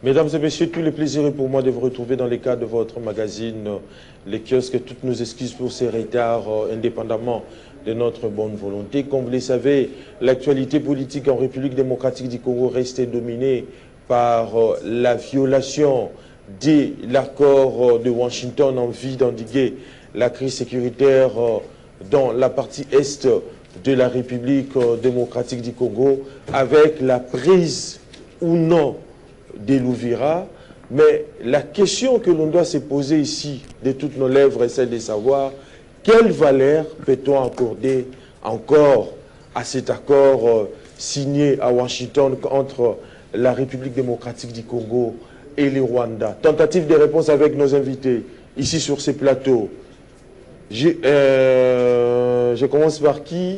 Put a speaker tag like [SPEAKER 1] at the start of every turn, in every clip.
[SPEAKER 1] Mesdames et messieurs, tout le plaisir est pour moi de vous retrouver dans les cadres de votre magazine Les Kiosques. Toutes nos excuses pour ces retards, indépendamment de notre bonne volonté. Comme vous le savez, l'actualité politique en République démocratique du Congo reste dominée par la violation de l'accord de Washington en vue d'endiguer la crise sécuritaire dans la partie est de la République démocratique du Congo, avec la prise ou non de l'Ouvira. Mais la question que l'on doit se poser ici, de toutes nos lèvres, est celle de savoir quelle valeur peut-on accorder encore à cet accord signé à Washington entre la République démocratique du Congo et le Rwanda. Tentative de réponse avec nos invités ici sur ces plateaux. Je commence par qui?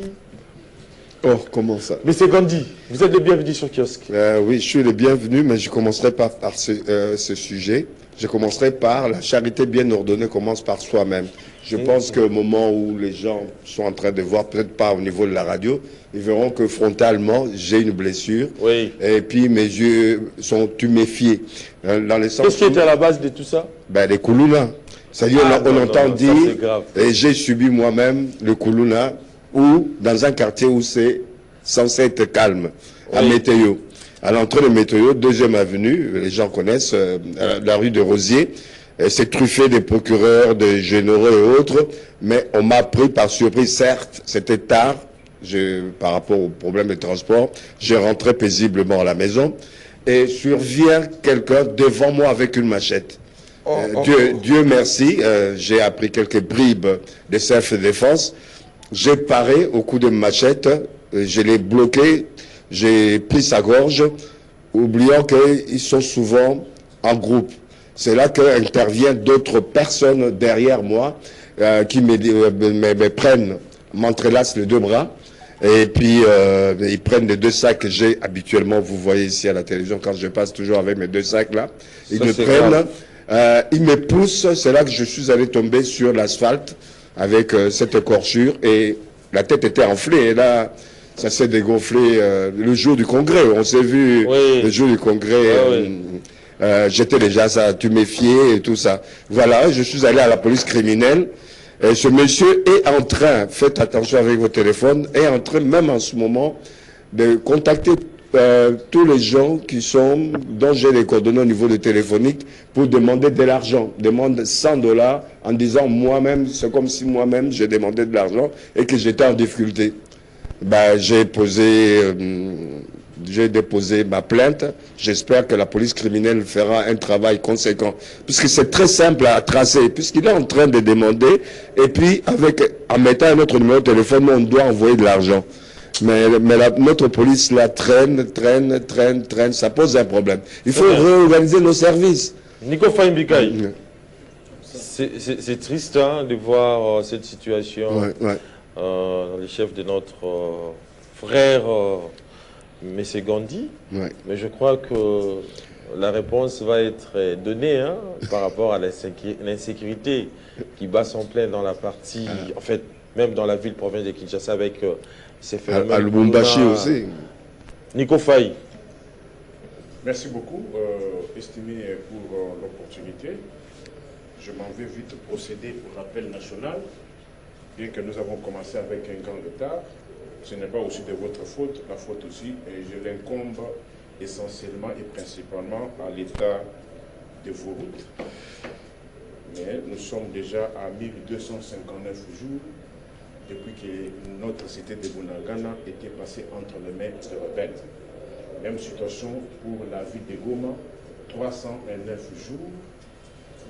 [SPEAKER 2] Oh, comment ça?
[SPEAKER 1] Monsieur Gandhi, vous êtes le bienvenu sur Kiosque.
[SPEAKER 2] Oui, je suis le bienvenu, mais je commencerai pas par ce sujet. Je commencerai par la charité bien ordonnée commence par soi-même. Je pense qu'au moment où les gens sont en train de voir, peut-être pas au niveau de la radio, ils verront que frontalement, j'ai une blessure.
[SPEAKER 1] Oui.
[SPEAKER 2] Et puis mes yeux sont tuméfiés. Dans le sens
[SPEAKER 1] Qu'est-ce qui était à la base de tout ça?
[SPEAKER 2] Ben, les Koulouna. C'est-à-dire, on entend dire, et j'ai subi moi-même le Koulouna, ou dans un quartier où c'est censé être calme, à Météo. À l'entrée de Météo, 2e avenue, les gens connaissent, la rue de Rosier, c'est truffé des procureurs, des généraux et autres, mais on m'a pris par surprise, certes, c'était tard, par rapport au problème de transport, j'ai rentré paisiblement à la maison, et survient quelqu'un devant moi avec une machette. Dieu merci, j'ai appris quelques bribes de self-défense. J'ai paré au coup de machette, je l'ai bloqué, j'ai pris sa gorge, oubliant qu'ils sont souvent en groupe. C'est là qu'interviennent d'autres personnes derrière moi qui me prennent, m'entrelacent les 2 bras. Et puis, ils prennent les 2 sacs que j'ai habituellement, vous voyez ici à la télévision, quand je passe toujours avec mes 2 sacs là. Ils me prennent, ils me poussent, c'est là que je suis allé tomber sur l'asphalte avec cette écorchure et la tête était enflée. Et là, ça s'est dégonflé le jour du congrès. On s'est vu le jour du congrès. J'étais déjà tuméfié et tout ça. Voilà, je suis allé à la police criminelle. Et ce monsieur est en train, faites attention avec vos téléphones, est en train, même en ce moment, de contacter tous les gens dont j'ai les coordonnées au niveau de téléphonique pour demander de l'argent. Demande $100 en disant moi-même, c'est comme si moi-même j'ai demandé de l'argent et que j'étais en difficulté. Ben, j'ai déposé ma plainte. J'espère que la police criminelle fera un travail conséquent. Puisque c'est très simple à tracer. Puisqu'il est en train de demander. Et puis, en mettant un autre numéro de téléphone, on doit envoyer de l'argent. Mais notre police la traîne. Ça pose un problème. Il faut réorganiser nos services.
[SPEAKER 1] Nico Faimbikaï, c'est triste hein, de voir cette situation dans les chefs de notre frère M. Gandhi. Mais je crois que la réponse va être donnée hein, par rapport à l'insécurité qui bat son plein dans la partie, en fait, même dans la ville-province de Kinshasa avec ces phénomènes.
[SPEAKER 2] À Lubumbashi aussi.
[SPEAKER 1] Nico Faye.
[SPEAKER 3] Merci beaucoup, estimé pour l'opportunité. Je m'en vais vite procéder au rappel national. Bien que nous avons commencé avec un grand retard, ce n'est pas aussi de votre faute, la faute aussi, et je l'incombe essentiellement et principalement à l'état de vos routes. Mais nous sommes déjà à 1259 jours depuis que notre cité de Bunagana était passée entre les mains de rebelles. Même situation pour la ville de Goma, 309 jours.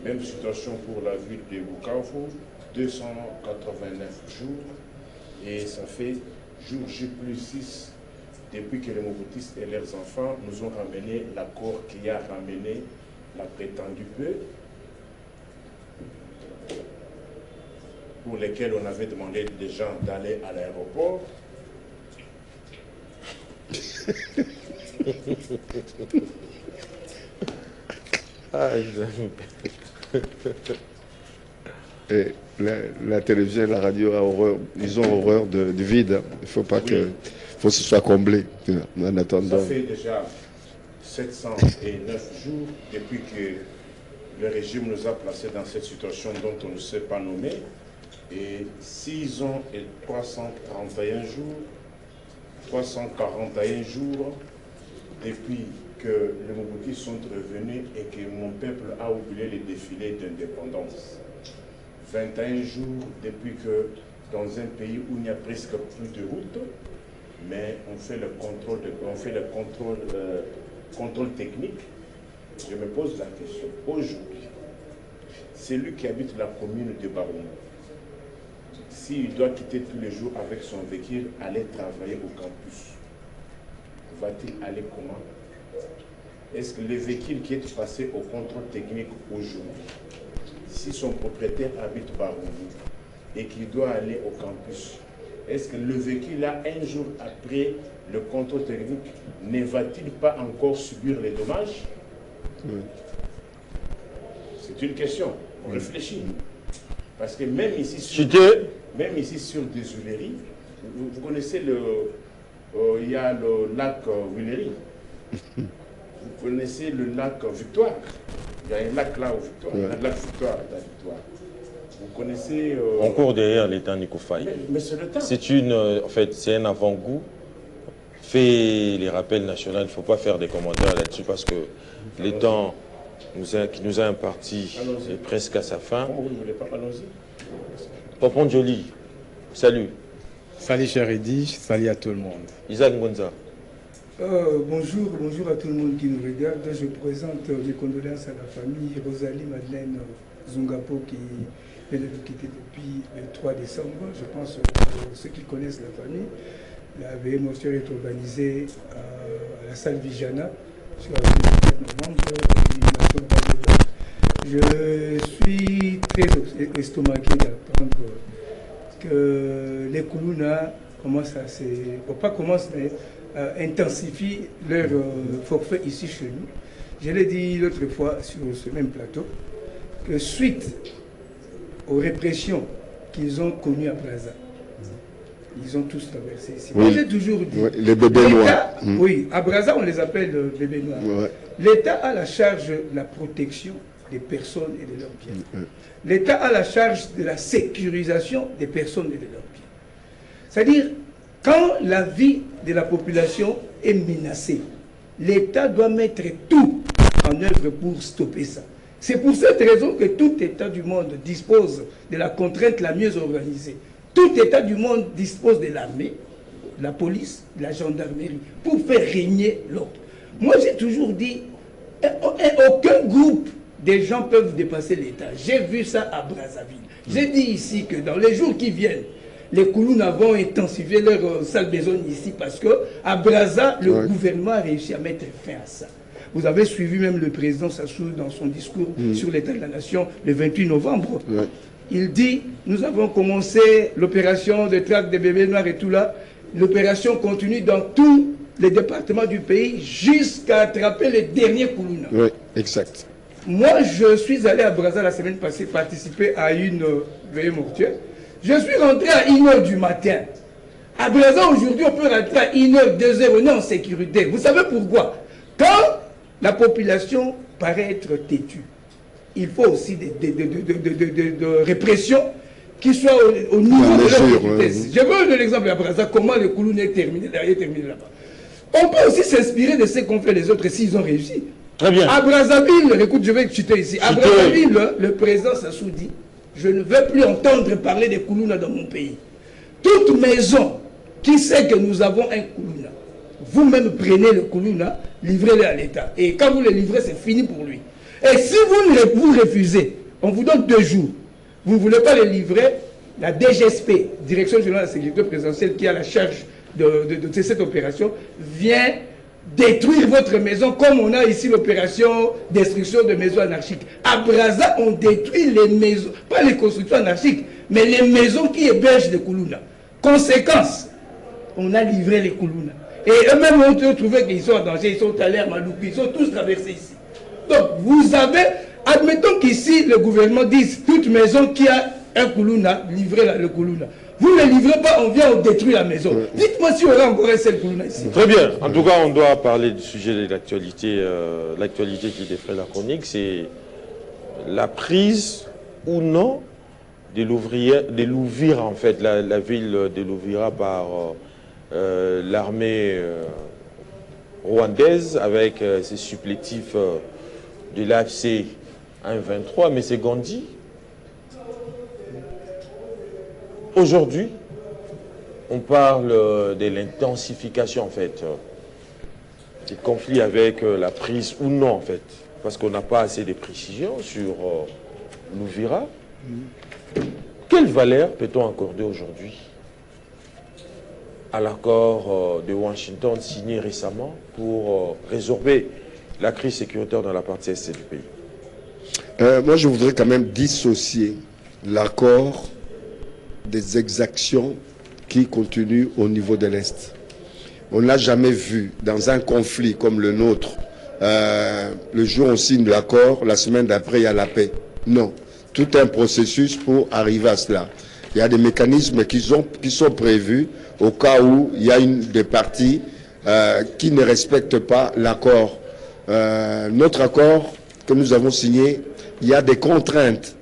[SPEAKER 3] Même situation pour la ville de Bukavu, 289 jours. Et ça fait jour J plus 6 depuis que les Mobutistes et leurs enfants nous ont ramené l'accord qui a ramené la prétendue paix, pour lesquels on avait demandé des gens d'aller à l'aéroport.
[SPEAKER 2] Et la télévision et la radio a horreur, ils ont horreur du vide. Il ne faut pas que ce soit comblé en attendant.
[SPEAKER 3] Ça fait déjà 709 jours depuis que le régime nous a placés dans cette situation dont on ne sait pas nommer, et 6 ans et 341 jours depuis que les Mobutus sont revenus et que mon peuple a oublié les défilés d'indépendance. 21 jours depuis que dans un pays où il n'y a presque plus de route, mais on fait le contrôle technique. Je me pose la question, aujourd'hui, celui qui habite la commune de Baroumou, s'il doit quitter tous les jours avec son véhicule, aller travailler au campus, va-t-il aller comment? Est-ce que le véhicule qui est passé au contrôle technique aujourd'hui, si son propriétaire habite Baroumou et qu'il doit aller au campus, est-ce que le véhicule là, un jour après le contrôle technique, ne va-t-il pas encore subir les dommages? C'est une question. On réfléchit. Parce que même ici sur des Huileries, vous connaissez il y a le lac Huileries. Vous connaissez le lac Victoire. Il y a un lac là au Victoire. Ouais. Un lac Victoire, la Victoire. Vous connaissez...
[SPEAKER 1] On court derrière l'État Nikofaï.
[SPEAKER 3] Mais c'est le temps.
[SPEAKER 1] En fait, c'est un avant-goût. Fait les rappels nationaux, il ne faut pas faire des commentaires là-dessus parce que le temps qui nous a imparti est presque à sa fin.
[SPEAKER 3] Comment vous ne voulez pas? Allons-y.
[SPEAKER 1] Popon Joly, salut.
[SPEAKER 4] Salut cher Eddy, salut à tout le monde.
[SPEAKER 1] Isaac Ngonza.
[SPEAKER 5] Bonjour à tout le monde qui nous regarde. Je présente mes condoléances à la famille Rosalie Madeleine Zungapo qui vient de nous quitter depuis le 3 décembre. Je pense que ceux qui connaissent la famille, la veillée mortuaire est organisée à la salle Vijana sur la 24 novembre. Je suis très estomaqué d'apprendre que les Koulouna commencent à intensifient leur forfait ici chez nous. Je l'ai dit l'autre fois sur ce même plateau, que suite aux répressions qu'ils ont connues à Brazza, ils ont tous traversé ici. Oui. Moi j'ai toujours dit,
[SPEAKER 2] oui, les bébés noirs.
[SPEAKER 5] Oui, à Brazza on les appelle bébés noirs. Ouais. L'État a la charge de la protection des personnes et de leurs biens. L'État a la charge de la sécurisation des personnes et de leurs biens. C'est-à-dire, quand la vie de la population est menacée, l'État doit mettre tout en œuvre pour stopper ça. C'est pour cette raison que tout État du monde dispose de la contrainte la mieux organisée. Tout État du monde dispose de l'armée, de la police, de la gendarmerie, pour faire régner l'ordre. Moi, j'ai toujours dit, aucun groupe des gens peuvent dépasser l'État. J'ai vu ça à Brazzaville. J'ai dit ici que dans les jours qui viennent, les Koulouna vont intensifier leur sale besogne ici parce qu'à Brazza, le gouvernement a réussi à mettre fin à ça. Vous avez suivi même le président Sassou dans son discours sur l'état de la nation le 28 novembre. Il dit, nous avons commencé l'opération de traque des bébés noirs et tout là. L'opération continue dans tous les départements du pays jusqu'à attraper les derniers Koulouna.
[SPEAKER 2] Oui, exact.
[SPEAKER 5] Moi, je suis allé à Brazza la semaine passée participer à une veillée mortuaire. Je suis rentré à 1h du matin. À Brazza, aujourd'hui, on peut rentrer à 1h, 2h, on est en sécurité. Vous savez pourquoi? Quand la population paraît être têtue, il faut aussi de répression qui soit au niveau de leur vitesse. Je veux donner l'exemple à Brazza, comment le Koulouna est terminé là-bas. On peut aussi s'inspirer de ce qu'ont fait les autres s'ils ont réussi.
[SPEAKER 1] Très bien.
[SPEAKER 5] À Brazzaville, écoute, je vais citer ici. À Brazzaville, le président Sassou dit, je ne veux plus entendre parler des Koulouna dans mon pays. Toute maison qui sait que nous avons un Koulouna, vous-même prenez le Koulouna, livrez-le à l'État. Et quand vous le livrez, c'est fini pour lui. Et si vous refusez, on vous donne 2 jours. Vous ne voulez pas le livrer, la DGSP, Direction Générale de la Sécurité Présidentielle, qui a la charge de cette opération, vient détruire votre maison comme on a ici l'opération destruction de maisons anarchiques. À Brazza, on détruit les maisons, pas les constructions anarchiques, mais les maisons qui hébergent les Koulouna. Conséquence, on a livré les Koulouna. Et eux-mêmes ont trouvé qu'ils sont en danger, ils sont allés à Maloupi, ils sont tous traversés ici. Donc vous avez, admettons qu'ici le gouvernement dise toute maison qui a un Koulouna, livrez le Koulouna. Vous ne livrez pas, on vient, on détruit la maison. Dites-moi si on aura encore un seul Koulouna ici.
[SPEAKER 1] Très bien. En tout cas, on doit parler du sujet de l'actualité. L'actualité qui défrait la chronique, c'est la prise ou non de Louvira, en fait, la ville de Louvira par l'armée rwandaise avec ses supplétifs de l'AFC 1-23, mais c'est Gandhi. Aujourd'hui, on parle de l'intensification, en fait, des conflits avec la prise ou non, en fait, parce qu'on n'a pas assez de précisions sur Louvira. Quelle valeur peut-on accorder aujourd'hui à l'accord de Washington signé récemment pour résorber la crise sécuritaire dans la partie est du pays?
[SPEAKER 2] Moi, je voudrais quand même dissocier l'accord des exactions qui continuent au niveau de l'Est. On n'a jamais vu dans un conflit comme le nôtre, le jour où on signe l'accord, la semaine d'après, il y a la paix. Non. Tout un processus pour arriver à cela. Il y a des mécanismes qui sont prévus au cas où il y a une des parties qui ne respectent pas l'accord. Notre accord que nous avons signé, il y a des contraintes.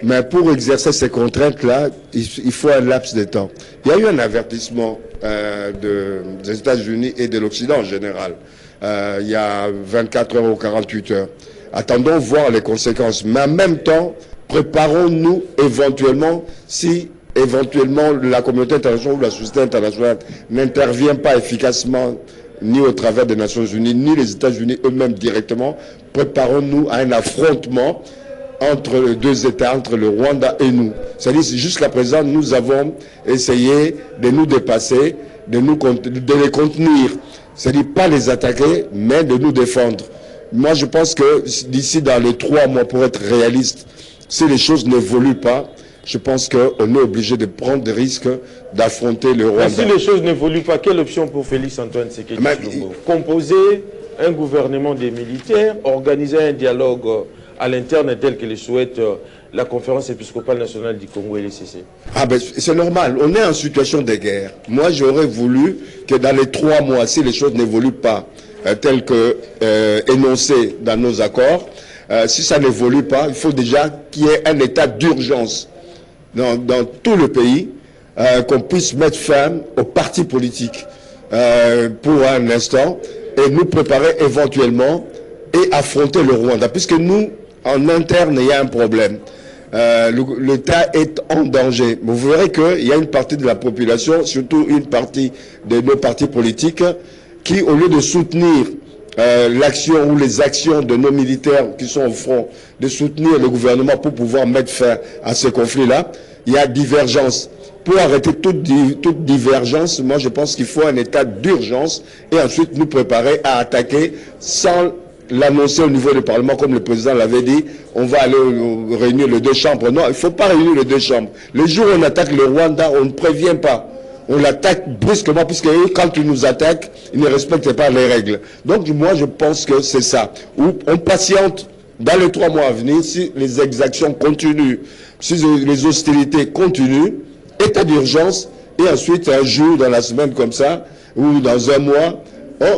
[SPEAKER 2] Mais pour exercer ces contraintes-là, il faut un laps de temps. Il y a eu un avertissement des États-Unis et de l'Occident en général. Il y a 24 heures ou 48 heures. Attendons voir les conséquences. Mais en même temps, préparons-nous éventuellement, si éventuellement la communauté internationale ou la société internationale n'intervient pas efficacement, ni au travers des Nations Unies, ni les États-Unis eux-mêmes directement, préparons-nous à un affrontement entre les deux États, entre le Rwanda et nous. C'est-à-dire, jusqu'à présent, nous avons essayé de nous dépasser, de les contenir. C'est-à-dire, pas les attaquer, mais de nous défendre. Moi, je pense que d'ici dans les 3 mois, pour être réaliste, si les choses n'évoluent pas, je pense qu'on est obligé de prendre des risques d'affronter le Rwanda.
[SPEAKER 1] Mais si les choses n'évoluent pas, quelle option pour Félix Antoine Tshisekedi Tshilombo? Composer un gouvernement des militaires, organiser un dialogue à l'interne tel que le souhaite la conférence épiscopale nationale du Congo et l'ECC.
[SPEAKER 2] Ah ben c'est normal, on est en situation de guerre. Moi j'aurais voulu que dans les 3 mois, si les choses n'évoluent pas telles que énoncées dans nos accords, si ça n'évolue pas, il faut déjà qu'il y ait un état d'urgence dans tout le pays, qu'on puisse mettre fin aux partis politiques pour un instant et nous préparer éventuellement et affronter le Rwanda. Puisque nous, en interne, il y a un problème. L'État est en danger. Vous verrez qu'il y a une partie de la population, surtout une partie de nos partis politiques, qui, au lieu de soutenir l'action ou les actions de nos militaires qui sont au front, de soutenir le gouvernement pour pouvoir mettre fin à ce conflit-là, il y a divergence. Pour arrêter toute divergence, moi je pense qu'il faut un état d'urgence et ensuite nous préparer à attaquer sans l'annoncer au niveau du Parlement, comme le président l'avait dit, on va aller réunir les 2 chambres. Non, il ne faut pas réunir les 2 chambres. Le jour où on attaque le Rwanda, on ne prévient pas. On l'attaque brusquement, puisque eux, quand ils nous attaquent, ils ne respectent pas les règles. Donc moi, je pense que c'est ça. Où on patiente dans les 3 mois à venir, si les exactions continuent, si les hostilités continuent, état d'urgence, et ensuite un jour dans la semaine comme ça, ou dans un mois,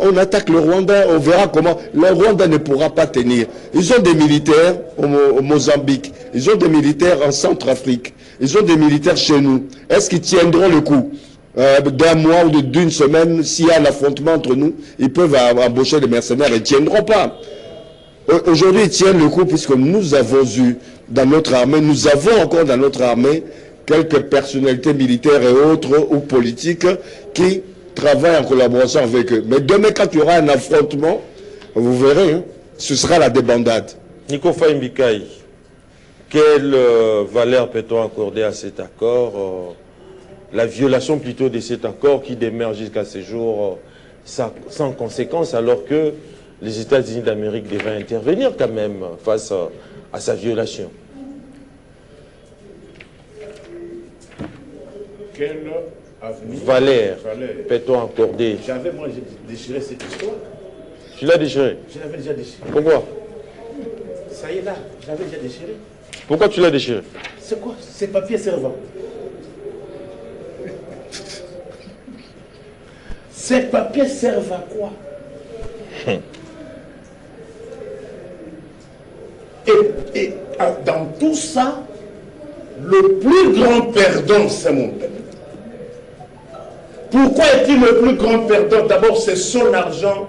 [SPEAKER 2] on attaque le Rwanda, on verra comment. Le Rwanda ne pourra pas tenir. Ils ont des militaires au Mozambique, ils ont des militaires en Centrafrique, ils ont des militaires chez nous. Est-ce qu'ils tiendront le coup d'un mois ou d'une semaine? S'il y a un affrontement entre nous, ils peuvent embaucher des mercenaires, ils ne tiendront pas. Aujourd'hui, ils tiennent le coup puisque nous avons eu dans notre armée, nous avons encore dans notre armée quelques personnalités militaires et autres ou politiques qui travaillent en collaboration avec eux. Mais demain, quand il y aura un affrontement, vous verrez, hein, ce sera la débandade.
[SPEAKER 1] Nico Faye-Mbikaï, quelle valeur peut-on accorder à cet accord, la violation plutôt de cet accord qui demeure jusqu'à ce jour sans conséquence, alors que les États-Unis d'Amérique devaient intervenir quand même face à sa violation?
[SPEAKER 3] Quelle avenir,
[SPEAKER 1] valeur peut-on accorder?
[SPEAKER 3] J'avais, moi, déchiré cette histoire.
[SPEAKER 1] Tu l'as déchiré?
[SPEAKER 3] Je l'avais déjà déchiré.
[SPEAKER 1] Pourquoi?
[SPEAKER 3] Ça y est là, je l'avais déjà déchiré.
[SPEAKER 1] Pourquoi tu l'as déchiré?
[SPEAKER 3] C'est quoi? Ces papiers servants. Ces papiers servent à quoi? Et dans tout ça, le plus grand perdant, c'est mon peuple. Pourquoi est-il le plus grand perdant? D'abord, c'est son argent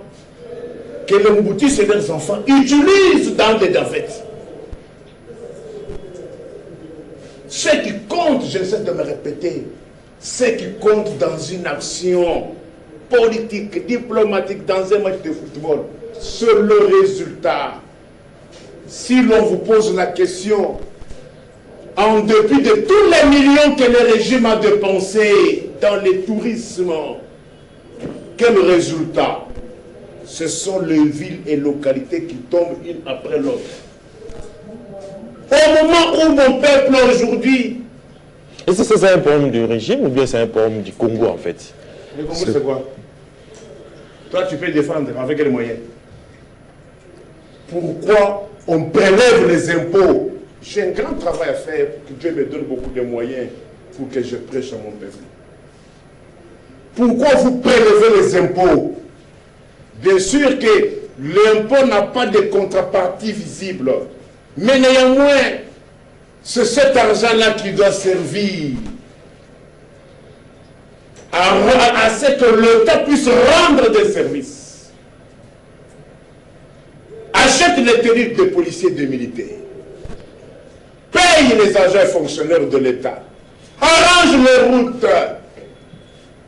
[SPEAKER 3] que les Mobutus et leurs enfants utilisent dans des navettes. Ce qui compte, je cesse de me répéter, ce qui compte dans une action politique, diplomatique, dans un match de football, c'est le résultat. Si l'on vous pose la question, en dépit de tous les millions que le régime a dépensés dans le tourisme, quel résultat? Ce sont les villes et localités qui tombent une après l'autre. Au moment où mon peuple aujourd'hui...
[SPEAKER 1] Est-ce que c'est un problème du régime ou bien c'est un problème du Congo en fait?
[SPEAKER 3] Le Congo c'est quoi? Toi tu peux défendre avec quels moyens? Pourquoi on prélève les impôts? J'ai un grand travail à faire pour que Dieu me donne beaucoup de moyens pour que je prêche à mon peuple. Pourquoi vous prélevez les impôts? Bien sûr que l'impôt n'a pas de contrepartie visible. Mais néanmoins, c'est cet argent-là qui doit servir à ce que l'État puisse rendre des services. Achète les tenues des policiers et des militaires. Paye les agents et fonctionnaires de l'État. Arrange les routes.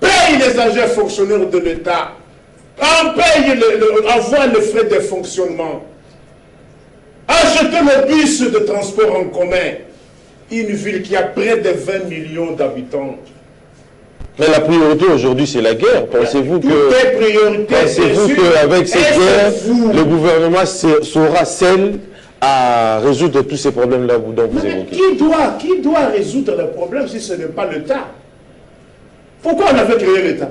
[SPEAKER 3] Paye les agents et fonctionnaires de l'État. Envoie les frais de fonctionnement. Achetez le bus de transport en commun. Une ville qui a près de 20 millions d'habitants.
[SPEAKER 1] Mais la priorité aujourd'hui, c'est la guerre. Pensez-vous
[SPEAKER 3] Pensez-vous
[SPEAKER 1] qu'avec cette guerre, le gouvernement sera seul à résoudre tous ces problèmes-là dont vous évoquez?
[SPEAKER 3] Qui doit résoudre les problèmes si ce n'est pas l'État? Pourquoi on avait créé l'État?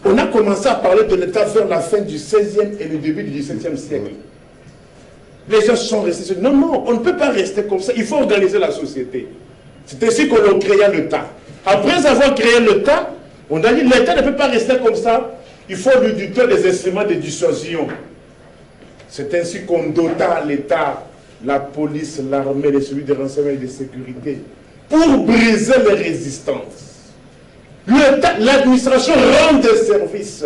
[SPEAKER 3] On a commencé à parler de l'État vers la fin du XVIe et le début du XVIIe siècle. Les gens sont restés... Non, on ne peut pas rester comme ça. Il faut organiser la société. C'est ainsi qu'on a créé l'État. Après avoir créé l'État, on a dit l'État ne peut pas rester comme ça. Il faut lui doter des instruments de dissuasion. C'est ainsi qu'on dota l'État, la police, l'armée, les services de renseignement et de sécurité, pour briser les résistances. L'administration rend des services.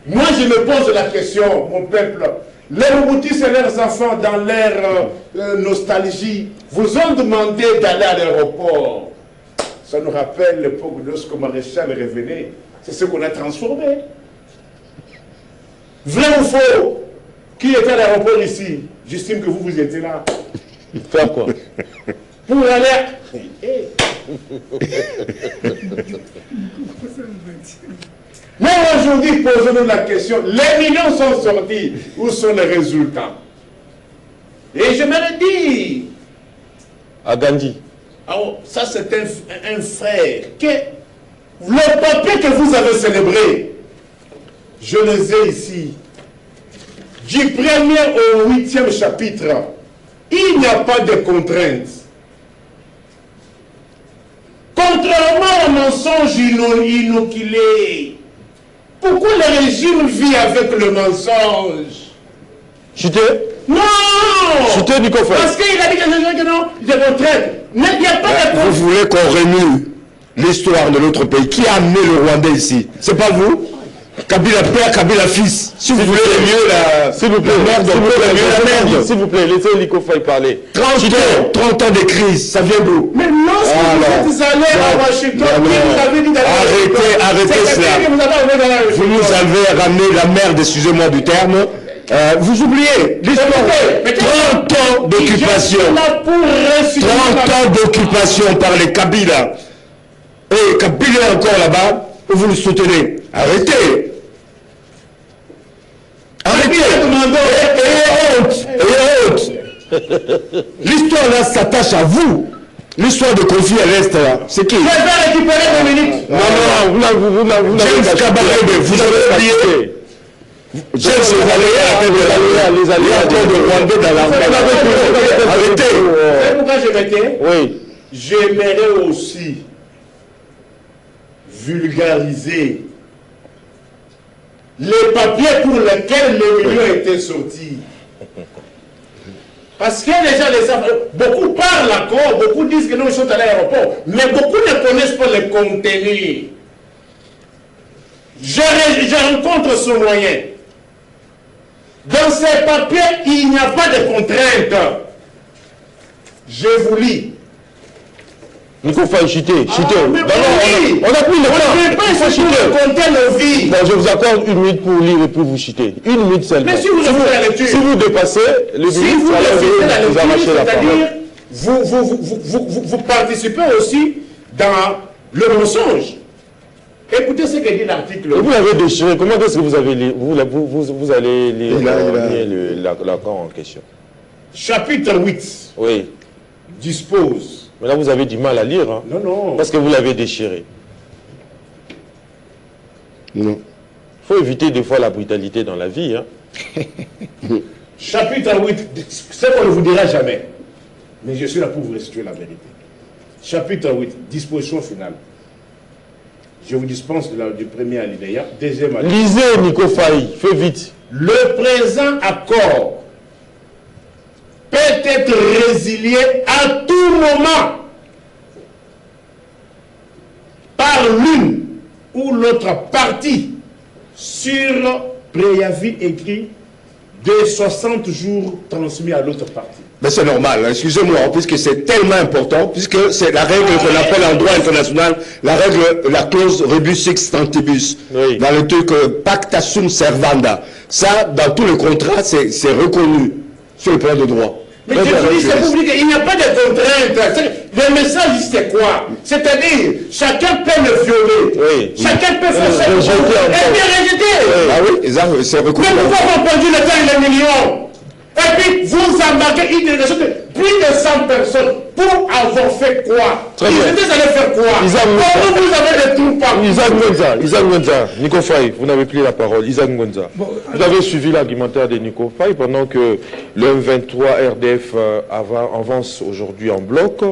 [SPEAKER 3] Moi, je me pose la question, mon peuple. Les Mobutus et leurs enfants, dans leur nostalgie, vous ont demandé d'aller à l'aéroport. Ça nous rappelle l'époque lorsque Maréchal revenait. C'est ce qu'on a transformé. Vrai ou faux? Qui était à l'aéroport ici? J'estime que vous étiez là.
[SPEAKER 1] Faire quoi?
[SPEAKER 3] Pour aller... Mais aujourd'hui, posons-nous la question, les millions sont sortis, où sont les résultats? Et je me le dis.
[SPEAKER 1] À Gandhi.
[SPEAKER 3] Alors, ça c'est un frère. Le papier que vous avez célébré, je les ai ici. Du 1er au 8e chapitre, il n'y a pas de contraintes. Contrairement au mensonge inoculé, pourquoi le régime vit avec le mensonge?
[SPEAKER 1] Chuté?
[SPEAKER 3] Non!
[SPEAKER 1] Chuté du coffre.
[SPEAKER 3] Parce qu'il a dit que non, il est contraire. Mais il n'y a pas de...
[SPEAKER 2] Vous voulez qu'on remue l'histoire de notre pays? Qui a amené le Rwandais ici? C'est pas vous? Kabila père, Kabila fils. Si vous voulez mieux la...
[SPEAKER 1] S'il vous plaît, s'il vous plaît, laissez Liko Faye parler.
[SPEAKER 2] 30 ans de crise, ça vient d'où?
[SPEAKER 3] Mais lorsque vous êtes allé à Washington, qui vous avez dit d'aller...
[SPEAKER 2] Arrêtez cela. Vous nous avez ramené la merde, excusez-moi du terme. Vous oubliez l'histoire. 30 ans d'occupation. 30 ans d'occupation par les Kabila. Et Kabila est encore là-bas, vous le soutenez. Arrêtez. Arrêtez. Et honte. L'histoire là s'attache à vous. L'histoire de conflit à l'Est là, c'est qui?
[SPEAKER 3] Je vais récupérer 2 minutes.
[SPEAKER 1] Non, vous n'avez
[SPEAKER 2] James Kabarebe, vous avez oublié. James les aléas de Rwanda dans l'armée. Arrêtez.
[SPEAKER 3] C'est pourquoi je m'étais?
[SPEAKER 1] Oui.
[SPEAKER 3] J'aimerais aussi vulgariser les papiers pour lesquels le million était sorti. Parce que les gens les savent, beaucoup parlent encore, beaucoup disent que nous sommes à l'aéroport, mais beaucoup ne connaissent pas le contenu. Je rencontre ce moyen. Dans ces papiers, il n'y a pas de contraintes. Je vous lis.
[SPEAKER 1] Nico Faye, chutez.
[SPEAKER 3] On
[SPEAKER 1] a pris le temps.
[SPEAKER 3] Il faut compter nos vies.
[SPEAKER 1] Bon, je vous accorde 1 minute pour lire et puis vous chutez. 1 minute seulement.
[SPEAKER 3] Mais si vous faites la lecture,
[SPEAKER 1] si vous dépassez le minute,
[SPEAKER 3] si vous faites la lecture,
[SPEAKER 1] c'est-à-dire
[SPEAKER 3] vous participez aussi dans le mensonge. Écoutez ce que dit l'article.
[SPEAKER 1] Vous l'avez déchiré. Comment est-ce que vous avez lu? Vous allez lire l'accord en question.
[SPEAKER 3] Chapitre 8.
[SPEAKER 1] Oui.
[SPEAKER 3] Dispose.
[SPEAKER 1] Mais là, vous avez du mal à lire. Hein,
[SPEAKER 3] non, non.
[SPEAKER 1] Parce que vous l'avez déchiré.
[SPEAKER 2] Non.
[SPEAKER 1] Il faut éviter des fois la brutalité dans la vie. Hein.
[SPEAKER 3] Chapitre 8. C'est qu'on ne vous dira jamais. Mais je suis là pour vous restituer la vérité. Chapitre 8. Disposition finale. Je vous dispense du premier alinéa. Deuxième alinéa.
[SPEAKER 1] Lisez, Nico Faye. Fais vite.
[SPEAKER 3] Le présent accord peut être résilié à tout moment par l'une ou l'autre partie sur préavis écrit de 60 jours transmis à l'autre partie.
[SPEAKER 2] Mais c'est normal, hein, excusez-moi, puisque c'est tellement important, puisque c'est la règle qu'on appelle en droit international, la clause rebus sic stantibus,
[SPEAKER 1] oui.
[SPEAKER 2] Dans le truc pacta sunt servanda. Ça, dans tous les contrats, c'est reconnu sur le plan de droit.
[SPEAKER 3] Mais je vous dis, c'est public, il n'y a pas de contrainte. Le message, c'est quoi? C'est-à-dire, chacun peut le violer.
[SPEAKER 1] Oui.
[SPEAKER 3] Chacun peut faire ça. Et bien rejeter.
[SPEAKER 2] Ah oui, c'est reconnu.
[SPEAKER 3] Mais pourquoi on perdu le temps et les millions? Et puis, vous embarquez une délégation de plus de 100 personnes pour avoir fait quoi?
[SPEAKER 1] Très bien.
[SPEAKER 3] Vous allez faire quoi?
[SPEAKER 1] Isaac
[SPEAKER 3] Vous avez des trous partout.
[SPEAKER 1] Isaac Ngonza, Nico Faye, vous n'avez plus la parole. Isaac Ngonza.
[SPEAKER 5] Bon,
[SPEAKER 1] vous avez suivi l'argumentaire de Nico Faye pendant que le M23 RDF avance aujourd'hui en bloc,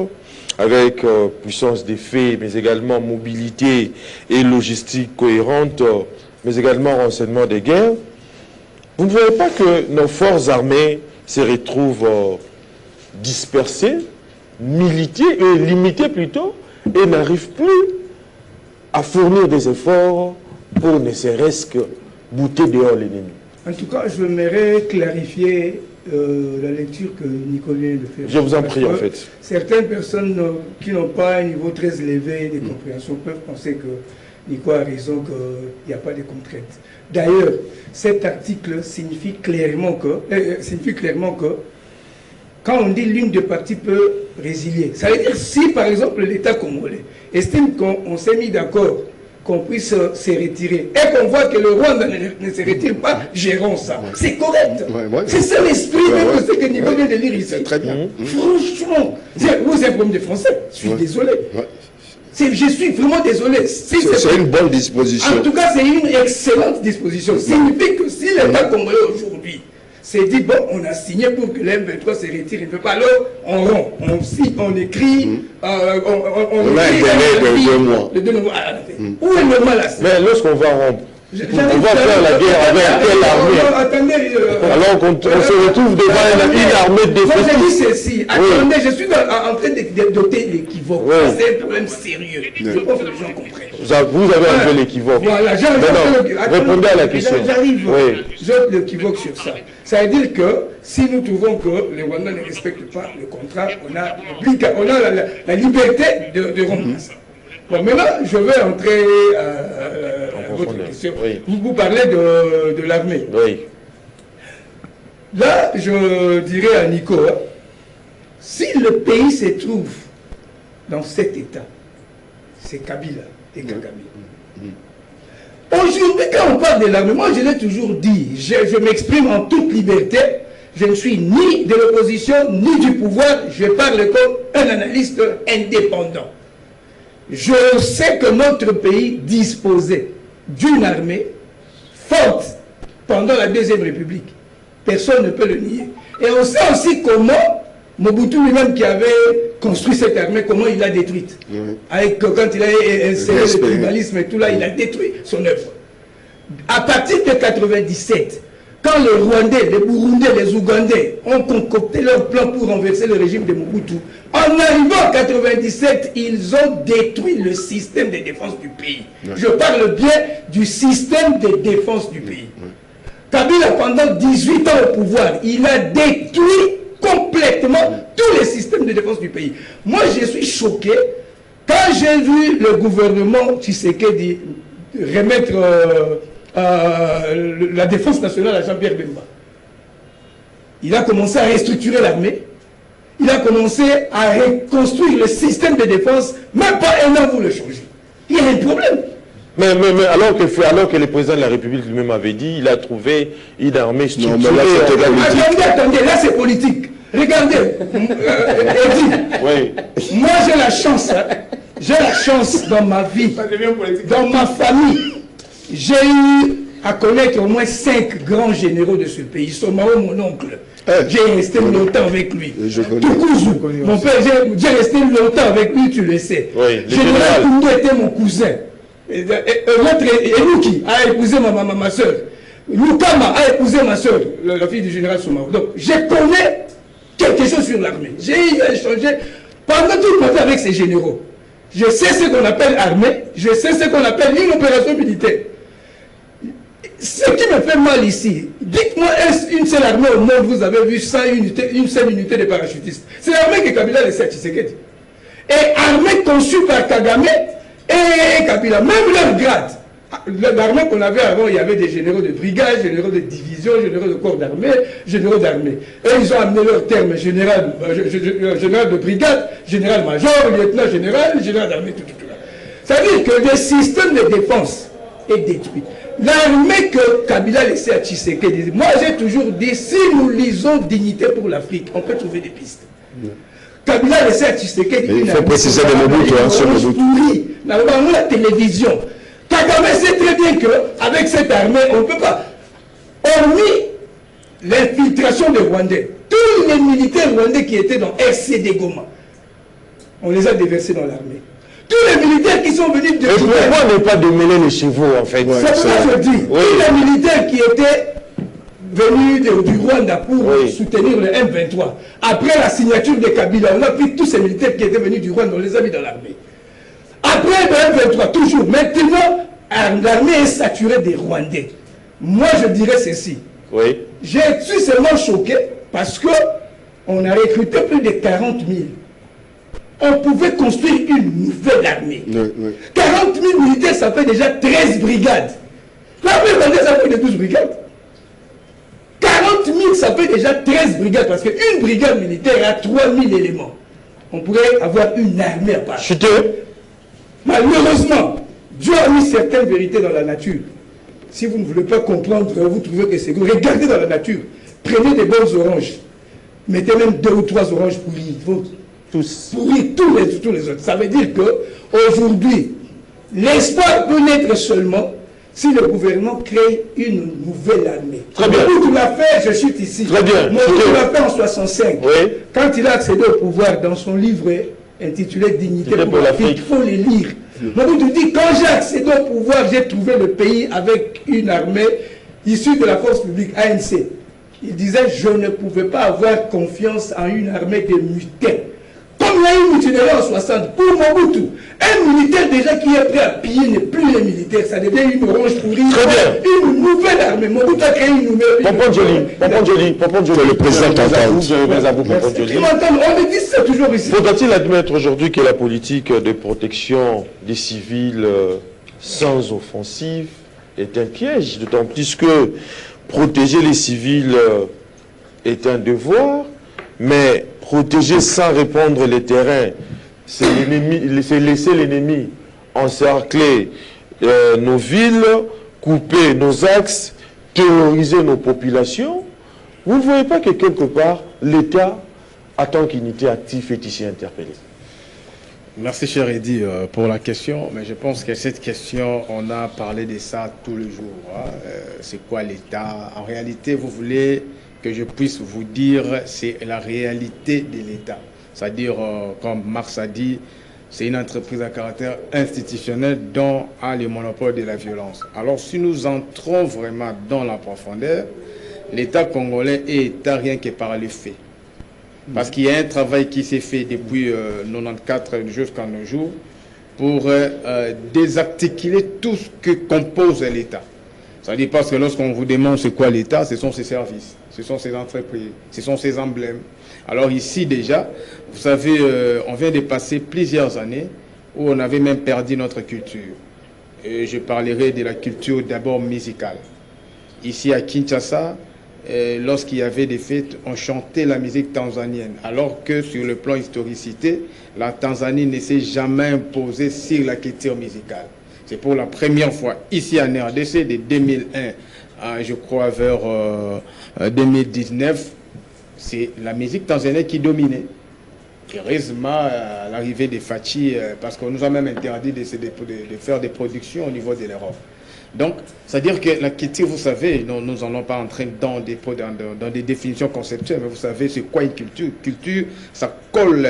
[SPEAKER 1] avec puissance des faits, mais également mobilité et logistique cohérente, mais également renseignement des guerres. Vous ne voyez pas que nos forces armées se retrouvent dispersées, limitées plutôt, et n'arrivent plus à fournir des efforts pour ne serait-ce que bouter dehors l'ennemi?
[SPEAKER 5] En tout cas, je voudrais clarifier la lecture que Nico vient de faire.
[SPEAKER 1] Je vous en prie, en fait.
[SPEAKER 5] Certaines personnes qui n'ont pas un niveau très élevé de compréhension peuvent penser que Nico a raison qu'il n'y a pas de contraintes. D'ailleurs, cet article signifie clairement que quand on dit l'une des parties peut résilier, ça veut dire si par exemple l'État congolais estime qu'on s'est mis d'accord qu'on puisse se retirer et qu'on voit que le Rwanda ne se retire pas, gérons ça. C'est correct. C'est ça l'esprit même de ce que Nico vient de lire ici.
[SPEAKER 2] Très bien.
[SPEAKER 5] Franchement, vous êtes un problème de français. Je suis désolé. Je suis vraiment désolé. Si
[SPEAKER 2] c'est une bonne disposition.
[SPEAKER 5] En tout cas, c'est une excellente disposition. Ça signifie que si l'État congolais aujourd'hui s'est dit, bon, on a signé pour que l'M23 se retire, il ne peut pas, alors on rompt, on écrit,
[SPEAKER 2] on a un délai de 2 mois.
[SPEAKER 5] Où est le mal à ça?
[SPEAKER 1] Mais lorsqu'on va rompre, on va faire la guerre avec quelle armée? Alors qu'on se retrouve devant une armée de
[SPEAKER 5] moi je dis ceci, attendez, je suis en train de doter l'équivoque. C'est un problème sérieux. Je pense que les gens comprennent.
[SPEAKER 1] Vous avez un peu l'équivoque.
[SPEAKER 5] Voilà,
[SPEAKER 1] répondez à la question.
[SPEAKER 5] J'arrive, j'ai l'équivoque sur ça. Ça veut dire que si nous trouvons que les Rwandais ne respectent pas le contrat, on a la liberté de rompre ça. Bon, maintenant, je vais entrer à votre question.
[SPEAKER 1] Oui.
[SPEAKER 5] Vous parlez de l'armée.
[SPEAKER 1] Oui.
[SPEAKER 5] Là, je dirais à Nico, si le pays se trouve dans cet état, c'est Kabila et Kagame. Aujourd'hui, quand on parle de l'armée, moi je l'ai toujours dit, je m'exprime en toute liberté, je ne suis ni de l'opposition, ni du pouvoir, je parle comme un analyste indépendant. Je sais que notre pays disposait d'une armée forte pendant la Deuxième République. Personne ne peut le nier. Et on sait aussi comment Mobutu lui-même qui avait construit cette armée, comment il l'a détruite? Avec, quand il a inséré le tribalisme et tout là, il a détruit son œuvre. À partir de 97, quand les Rwandais, les Burundais, les Ougandais ont concocté leur plan pour renverser le régime de Mobutu, en arrivant en 97, ils ont détruit le système de défense du pays. Je parle bien du système de défense du pays. Kabila, pendant 18 ans au pouvoir, il a détruit complètement tous les systèmes de défense du pays. Moi, je suis choqué quand j'ai vu le gouvernement Tshisekedi remettre la défense nationale à Jean-Pierre Bemba. Il a commencé à restructurer l'armée. Il a commencé à reconstruire le système de défense. Même pas un an, vous le changez. Il y a un problème.
[SPEAKER 1] Mais alors que le président de la République lui-même avait dit, il a trouvé une armée structurée.
[SPEAKER 2] Non, mais là,
[SPEAKER 5] attendez, là c'est politique. Regardez, Eddy,
[SPEAKER 1] oui.
[SPEAKER 5] Moi j'ai la chance dans ma vie, dans ma famille, j'ai eu à connaître au moins 5 grands généraux de ce pays. Somao, mon oncle, j'ai resté longtemps avec lui. Toukouzou, mon père, j'ai resté longtemps avec lui, tu le sais.
[SPEAKER 1] Oui,
[SPEAKER 5] Général Koundou était mon cousin. Elouki a épousé ma soeur. Lukama a épousé ma soeur, la fille du général Somao. Donc, je connais quelque chose sur l'armée. J'ai eu à échanger pendant tout le temps avec ces généraux. Je sais ce qu'on appelle armée, je sais ce qu'on appelle une opération militaire. Ce qui me fait mal ici, dites-moi une seule armée au monde, vous avez vu ça, une seule unité de parachutistes. C'est l'armée que Kabila laissait à Tshisekedi. Et armée conçue par Kagame et Kabila, même leur grade. L'armée qu'on avait avant, il y avait des généraux de brigade, généraux de division, généraux de corps d'armée, généraux d'armée. Et ils ont amené leur terme général de brigade, général-major, lieutenant-général, général d'armée, tout. Ça veut dire que le système de défense est détruit. L'armée que Kabila laissait à Tshisekedi, moi j'ai toujours dit, si nous lisons Dignité pour l'Afrique, on peut trouver des pistes. Kabila laissait à Tshisekedi,
[SPEAKER 2] il faut préciser de Mobutu,
[SPEAKER 5] la télévision. Kagame sait très bien qu'avec cette armée, on ne peut pas. Hormis l'infiltration des Rwandais, tous les militaires rwandais qui étaient dans RCD Goma, on les a déversés dans l'armée. Tous les militaires qui sont venus de...
[SPEAKER 1] Et pourquoi ne pas démêler les chevaux, en fait?
[SPEAKER 5] C'est ça que je dis. Oui. Tous les militaires qui étaient venus du Rwanda pour soutenir le M23, après la signature de Kabila, on a pris tous ces militaires qui étaient venus du Rwanda, on les a mis dans l'armée. Après le M23, toujours. Maintenant, l'armée est saturée des Rwandais. Moi, je dirais ceci.
[SPEAKER 1] Oui.
[SPEAKER 5] J'ai suis seulement choqué parce qu'on a recruté plus de 40 000. On pouvait construire une nouvelle armée. 40 000 militaires, ça fait déjà 13 brigades. L'armée rwandaise, ça fait de 12 brigades. 40 000, ça fait déjà 13 brigades parce qu'une brigade militaire a 3 000 éléments. On pourrait avoir une armée à part. Malheureusement, Dieu a mis certaines vérités dans la nature. Si vous ne voulez pas comprendre, vous trouvez que c'est good. Regardez dans la nature. Prenez des bonnes oranges. Mettez même 2 ou 3 oranges pourries. Pourrir tous les autres. Ça veut dire qu'aujourd'hui, l'espoir peut naître seulement si le gouvernement crée une nouvelle armée.
[SPEAKER 1] Très bien.
[SPEAKER 5] Mobutu l'a fait, je suis ici.
[SPEAKER 1] Très bien.
[SPEAKER 5] Mobutu l'a fait en 65.
[SPEAKER 1] Oui.
[SPEAKER 5] Quand il a accédé au pouvoir dans son livre intitulé Dignité pour l'Afrique, il faut les lire. Mobutu dit, quand j'ai accédé au pouvoir, j'ai trouvé le pays avec une armée issue de la force publique ANC. Il disait, je ne pouvais pas avoir confiance en une armée de mutins. Comme il y a eu mutinerie en 60, pour Mobutu, un militaire déjà qui est prêt à piller n'est plus un militaire, ça devient une orange pourrie.
[SPEAKER 1] Très bien.
[SPEAKER 5] Une nouvelle armée. Mobutu a créé une nouvelle.
[SPEAKER 1] Pompon Joli,
[SPEAKER 2] le président t'entend.
[SPEAKER 1] Je reviens à vous, Pompon Joli.
[SPEAKER 5] On me dit ça toujours ici.
[SPEAKER 1] Faudra-t-il admettre aujourd'hui que la politique de protection des civils sans offensive est un piège, d'autant plus que protéger les civils est un devoir, mais protéger sans répandre les terrains, c'est laisser l'ennemi encercler nos villes, couper nos axes, terroriser nos populations. Vous ne voyez pas que quelque part, l'État, en tant qu'unité active, est ici interpellé?
[SPEAKER 4] Merci cher Eddy pour la question, mais je pense que cette question, on a parlé de ça tous les jours. Hein. C'est quoi l'État? En réalité, vous voulez que je puisse vous dire, c'est la réalité de l'État. C'est-à-dire, comme Marx a dit, c'est une entreprise à caractère institutionnel dont a le monopole de la violence. Alors, si nous entrons vraiment dans la profondeur, l'État congolais est État rien que par les faits. Parce qu'il y a un travail qui s'est fait depuis 94 jusqu'à nos jours pour désarticuler tout ce que compose l'État. C'est-à-dire parce que lorsqu'on vous demande c'est quoi l'État, ce sont ses services, ce sont ses entreprises, ce sont ses emblèmes. Alors ici déjà, vous savez, on vient de passer plusieurs années où on avait même perdu notre culture. Et je parlerai de la culture d'abord musicale. Ici à Kinshasa, lorsqu'il y avait des fêtes, on chantait la musique tanzanienne, alors que sur le plan historicité, la Tanzanie ne s'est jamais imposée sur la culture musicale. C'est pour la première fois ici en RDC, de 2001 à, je crois, vers 2019, c'est la musique tanzanienne qui dominait. Heureusement, à l'arrivée des Fachi, parce qu'on nous a même interdit de faire des productions au niveau de l'Europe. Donc, c'est-à-dire que la culture, vous savez, nous n'allons pas entrer dans des définitions conceptuelles, mais vous savez, c'est quoi une culture? Culture, ça colle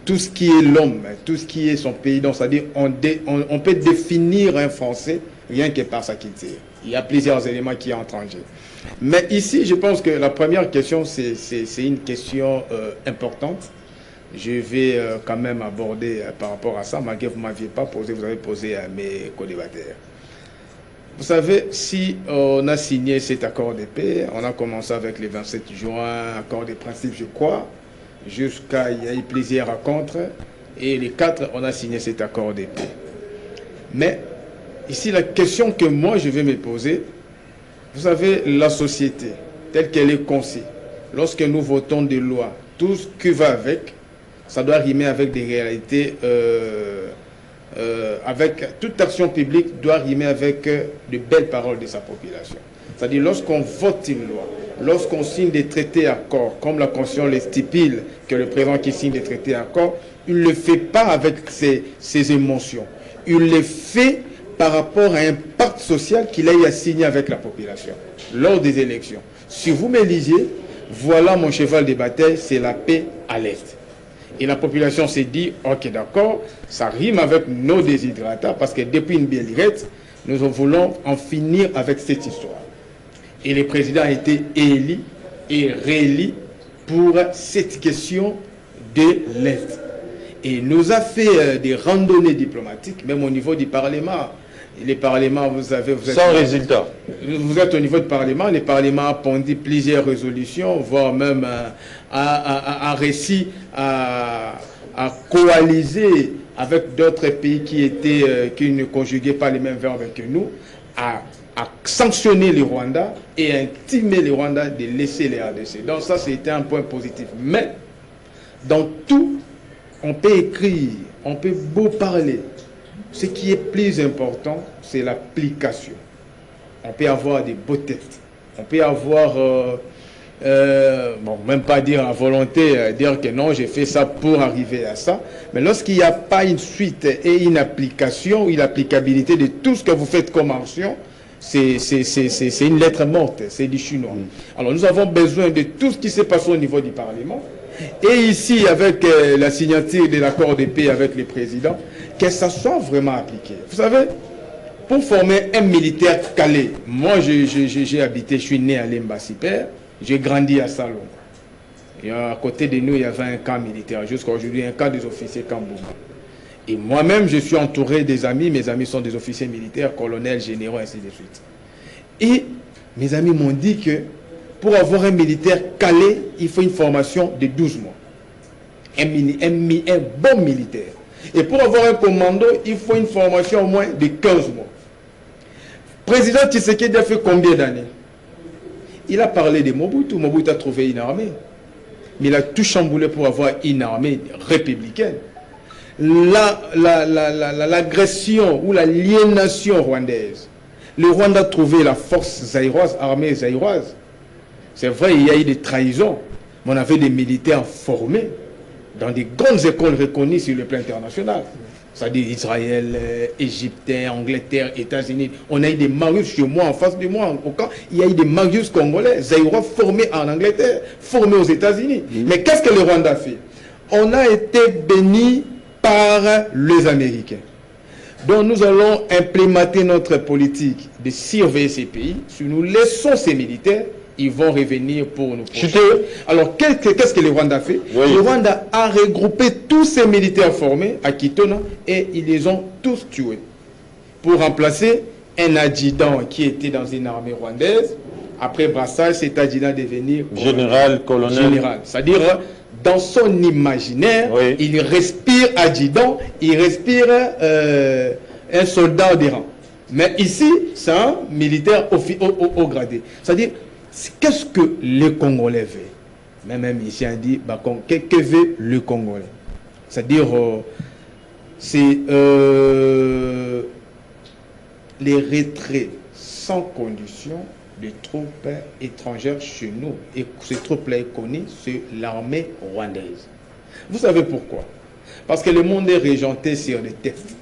[SPEAKER 4] tout ce qui est l'homme, tout ce qui est son pays. Donc, c'est-à-dire, on peut définir un Français rien que par sa culture. Il y a plusieurs éléments qui entrent en jeu. Mais ici, je pense que la première question, c'est une question importante. Je vais quand même aborder par rapport à ça, malgré que vous ne m'aviez pas posé, vous avez posé à mes co-débatteurs. Vous savez, si on a signé cet accord de paix, on a commencé avec le 27 juin, accord de principe, je crois, jusqu'à, il y a eu plusieurs rencontres, et les 4, on a signé cet accord de paix. Mais ici, la question que moi, je vais me poser, vous savez, la société, telle qu'elle est conçue, lorsque nous votons des lois, tout ce qui va avec, ça doit rimer avec des réalités, avec toute action publique doit rimer avec de belles paroles de sa population. C'est-à-dire lorsqu'on vote une loi, lorsqu'on signe des traités accords, comme la Constitution le stipule, que le président qui signe des traités accords, il ne le fait pas avec ses émotions. Il le fait par rapport à un pacte social qu'il a eu à signer avec la population lors des élections. Si vous me lisiez, voilà mon cheval de bataille, c'est la paix à l'Est. Et la population s'est dit, ok d'accord, ça rime avec nos déshydratants, parce que depuis une belle lirette, nous voulons en finir avec cette histoire. Et le président a été élu et réélu pour cette question de l'Est. Et nous a fait des randonnées diplomatiques, même au niveau du Parlement. Les parlements, vous savez...
[SPEAKER 1] Sans résultat.
[SPEAKER 4] Vous êtes au niveau du Parlement, le Parlement a pondu plusieurs résolutions, voire même un récit à coaliser avec d'autres pays qui ne conjuguaient pas les mêmes verbes que nous, à sanctionner le Rwanda et à intimer le Rwanda de laisser les RDC. Donc ça, c'était un point positif. Mais, dans tout, on peut écrire, on peut beau parler. Ce qui est plus important, c'est l'application. On peut avoir des beaux textes. On peut avoir, bon, même pas dire à volonté, dire que non, j'ai fait ça pour arriver à ça. Mais lorsqu'il n'y a pas une suite et une application, ou une applicabilité de tout ce que vous faites comme action, c'est une lettre morte, c'est du chinois. Alors nous avons besoin de tout ce qui s'est passé au niveau du Parlement. Et ici, avec la signature de l'accord de paix avec le président, que ça soit vraiment appliqué. Vous savez, pour former un militaire calé, moi j'ai habité, je suis né à Lemba-Siper, j'ai grandi à Salon. Et à côté de nous, il y avait un camp militaire, jusqu'à aujourd'hui, un camp des officiers Kambouma. Et moi-même, je suis entouré des amis, mes amis sont des officiers militaires, colonels, généraux, ainsi de suite. Et mes amis m'ont dit que pour avoir un militaire calé, il faut une formation de 12 mois. Un bon militaire. Et pour avoir un commando, il faut une formation au moins de 15 mois. Président Tshisekedi a fait combien d'années? Il a parlé de Mobutu. Mobutu a trouvé une armée. Mais il a tout chamboulé pour avoir une armée républicaine. L'agression ou l'aliénation rwandaise. Le Rwanda a trouvé la force zaïroise, armée zaïroise. C'est vrai, il y a eu des trahisons, mais on avait des militaires formés. dans des grandes écoles reconnues sur le plan international. C'est-à-dire Israël, Égypte, Angleterre, États-Unis. On a eu des Marius chez moi, en face de moi, au camp. Il y a eu des Marius congolais, Zaïrois, formés en Angleterre, formés aux États-Unis. Mais qu'est-ce que le Rwanda fait? On a été bénis par les Américains. Donc nous allons implémenter notre politique de surveiller ces pays. Si nous laissons ces militaires, ils vont revenir pour nous protéger. Alors, qu'est-ce que le Rwanda fait? Oui. Le Rwanda a regroupé tous ces militaires formés à Kitona et ils les ont tous tués pour remplacer un adjudant qui était dans une armée rwandaise. Après brassage, cet adjudant devenir
[SPEAKER 1] général, colonel.
[SPEAKER 4] Général. C'est-à-dire, dans son imaginaire, oui, il respire adjudant, il respire un soldat de rang. Mais ici, c'est un militaire au gradé. C'est-à-dire, qu'est-ce que les Congolais veulent? Même ici, on dit, bah, que veut le Congolais? C'est-à-dire, c'est les retraits sans condition des troupes étrangères chez nous. Et ces troupes-là est connues, c'est l'armée rwandaise. Vous savez pourquoi? Parce que le monde est régenté sur des textes.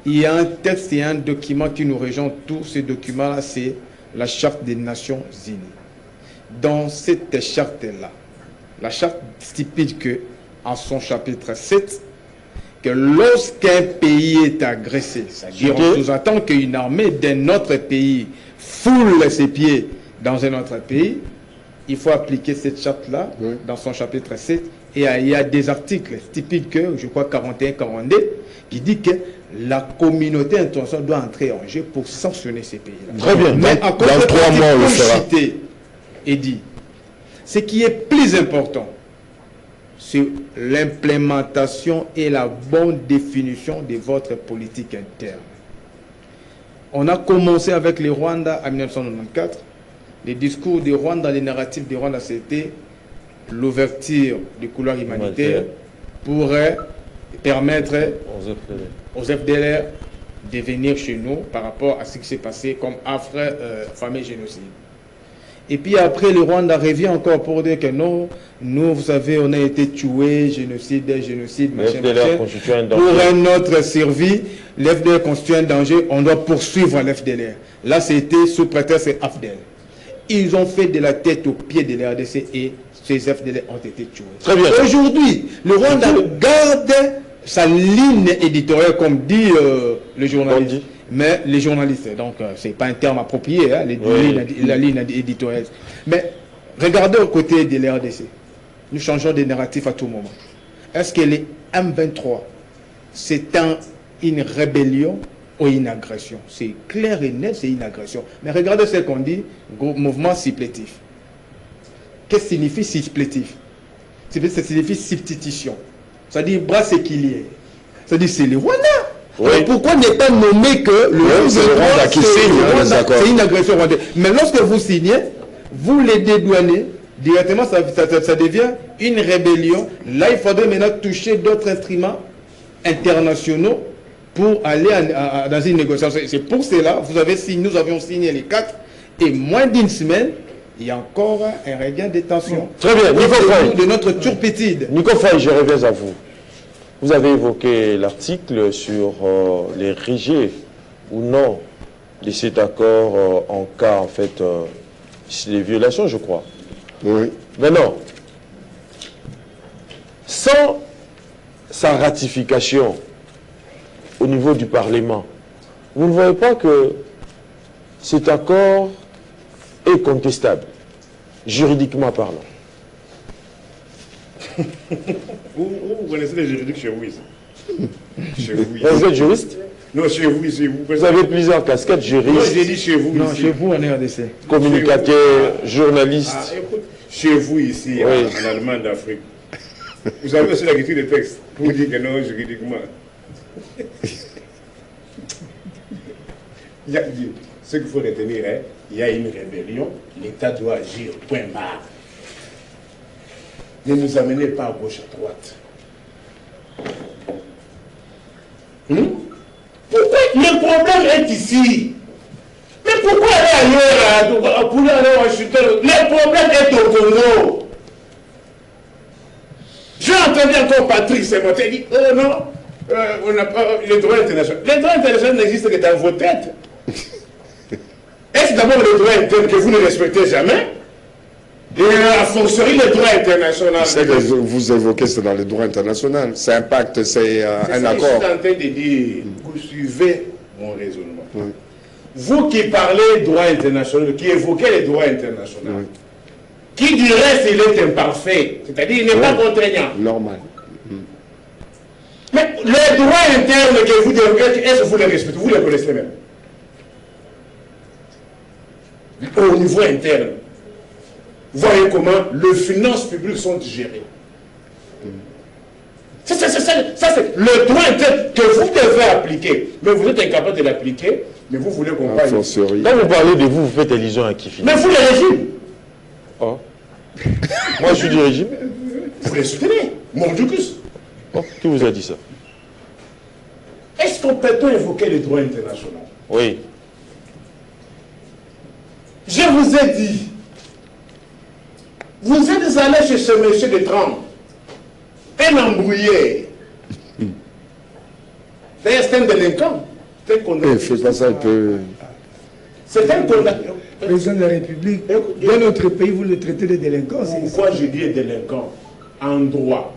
[SPEAKER 4] Il y a un texte et un document qui nous régente tous. Ces documents-là, c'est la Charte des Nations Unies. Dans cette charte-là, la charte stipule que, en son chapitre 7, que lorsqu'un pays est agressé, c'est-à-dire on sous-entend qu'une armée d'un autre pays foule ses pieds dans un autre pays, il faut appliquer cette charte-là, oui, dans son chapitre 7, et il y a des articles typiques, que, je crois 41-42, qui dit que la communauté internationale doit entrer en jeu pour sanctionner ces pays-là.
[SPEAKER 2] Très bien.
[SPEAKER 4] Mais dans 3 mois, on le fera. Et dit, ce qui est plus important, c'est l'implémentation et la bonne définition de votre politique interne. On a commencé avec le Rwanda en 1994. Les discours du Rwanda, les narratifs du Rwanda, c'était l'ouverture du couloir humanitaire pour permettre aux FDLR de venir chez nous par rapport à ce qui s'est passé comme après fameux génocide. Et puis après, le Rwanda revient encore pour dire que non, nous, vous savez, on a été tués, génocide, machin, machin. Pour un autre servi, l'FDLR constitue un danger, on doit poursuivre l'FDLR. Là, c'était sous prétexte AFDEL. Ils ont fait de la tête aux pieds de la RDC et ces FDLR ont été tués. Très bien. Aujourd'hui, le Rwanda garde sa ligne éditoriale, comme dit le journaliste. Mais les journalistes, donc ce n'est pas un terme approprié, hein, la ligne éditoriale. Mais regardez au côté de la RDC. Nous changeons de narratif à tout moment. Est-ce que les M23, c'est une rébellion ou une agression? C'est clair et net, c'est une agression. Mais regardez ce qu'on dit, mouvement supplétif. Qu'est-ce que signifie supplétif? Ça signifie substitution. C'est-à-dire bras séquilier. C'est-à-dire c'est les Rwandais. Oui. Pourquoi ne pas nommer que le Rwanda qui signe, c'est une agression rwandaise? Mais lorsque vous signez, vous les dédouanez, directement ça devient une rébellion. Là, il faudrait maintenant toucher d'autres instruments internationaux pour aller dans une négociation. C'est pour cela, nous avions signé les 4, et moins d'une semaine, il y a encore un regain de tension.
[SPEAKER 1] Très bien, Nico Faye.
[SPEAKER 4] De notre turpitude.
[SPEAKER 1] Nico Faye, je reviens à vous. Vous avez évoqué l'article sur les rejets ou non de cet accord en cas, en fait, des violations, je crois.
[SPEAKER 2] Oui.
[SPEAKER 1] Maintenant, sans sa ratification au niveau du Parlement, vous ne voyez pas que cet accord est contestable, juridiquement parlant?
[SPEAKER 3] Vous connaissez les juridiques chez vous ici? Chez vous, ici.
[SPEAKER 1] Vous êtes juriste?
[SPEAKER 3] Non, chez vous ici.
[SPEAKER 1] Vous avez plusieurs casquettes, juristes.
[SPEAKER 3] Non, j'ai dit chez vous.
[SPEAKER 4] Non,
[SPEAKER 3] ici.
[SPEAKER 4] chez vous en RDC.
[SPEAKER 1] Communicateur, journaliste.
[SPEAKER 3] Ah, écoute, chez vous ici, oui, en Allemagne d'Afrique. Vous avez aussi la question des textes. Vous dites que non, juridiquement. Ce qu'il faut retenir, hein, il y a une rébellion, l'État doit agir, point barre. Ne nous amenez pas à gauche, à droite. Pourquoi le problème est ici? Mais pourquoi aller ailleurs, pour aller à Washington? Le problème est au Congo. J'ai entendu encore Patrick Semonté dire, oh non, on n'a pas les droits internationaux. Les droits internationaux n'existent que dans vos têtes. Est-ce d'abord les droits internes que vous ne respectez jamais? Et a fortiori les droits internationaux.
[SPEAKER 2] C'est que vous évoquez, c'est dans le droit international. C'est un pacte, c'est un accord.
[SPEAKER 3] Je suis en train de dire, vous suivez mon raisonnement. Oui. Vous qui parlez droit international, qui évoquez les droits internationaux, oui. Qui du reste il est imparfait, c'est-à-dire il n'est pas contraignant.
[SPEAKER 2] Normal.
[SPEAKER 3] Mais les droits internes que vous évoquez, est-ce que vous les respectez? Vous les connaissez même. Au niveau interne, voyez comment les finances publiques sont gérées. Ça, c'est le droit interne que vous devez appliquer. Mais vous êtes incapable de l'appliquer, mais vous voulez qu'on parle.
[SPEAKER 1] Quand vous parlez de vous, vous faites allusion à qui finalement?
[SPEAKER 3] Mais vous, le régime.
[SPEAKER 1] Oh. Moi, je suis du régime.
[SPEAKER 3] Vous les soutenez. Mordicus.
[SPEAKER 1] Oh, qui vous a dit ça?
[SPEAKER 3] Est-ce qu'on peut évoquer les droits internationaux?
[SPEAKER 1] Oui.
[SPEAKER 3] Je vous ai dit, vous êtes allé chez ce monsieur de Trump, un embrouillé. D'ailleurs, c'est un délinquant. C'est un condamné.
[SPEAKER 2] Fais pas ça un peu.
[SPEAKER 3] C'est un condamné.
[SPEAKER 5] Président de la République, dans notre pays, vous le traitez de délinquant.
[SPEAKER 3] Pourquoi je dis délinquant? En droit,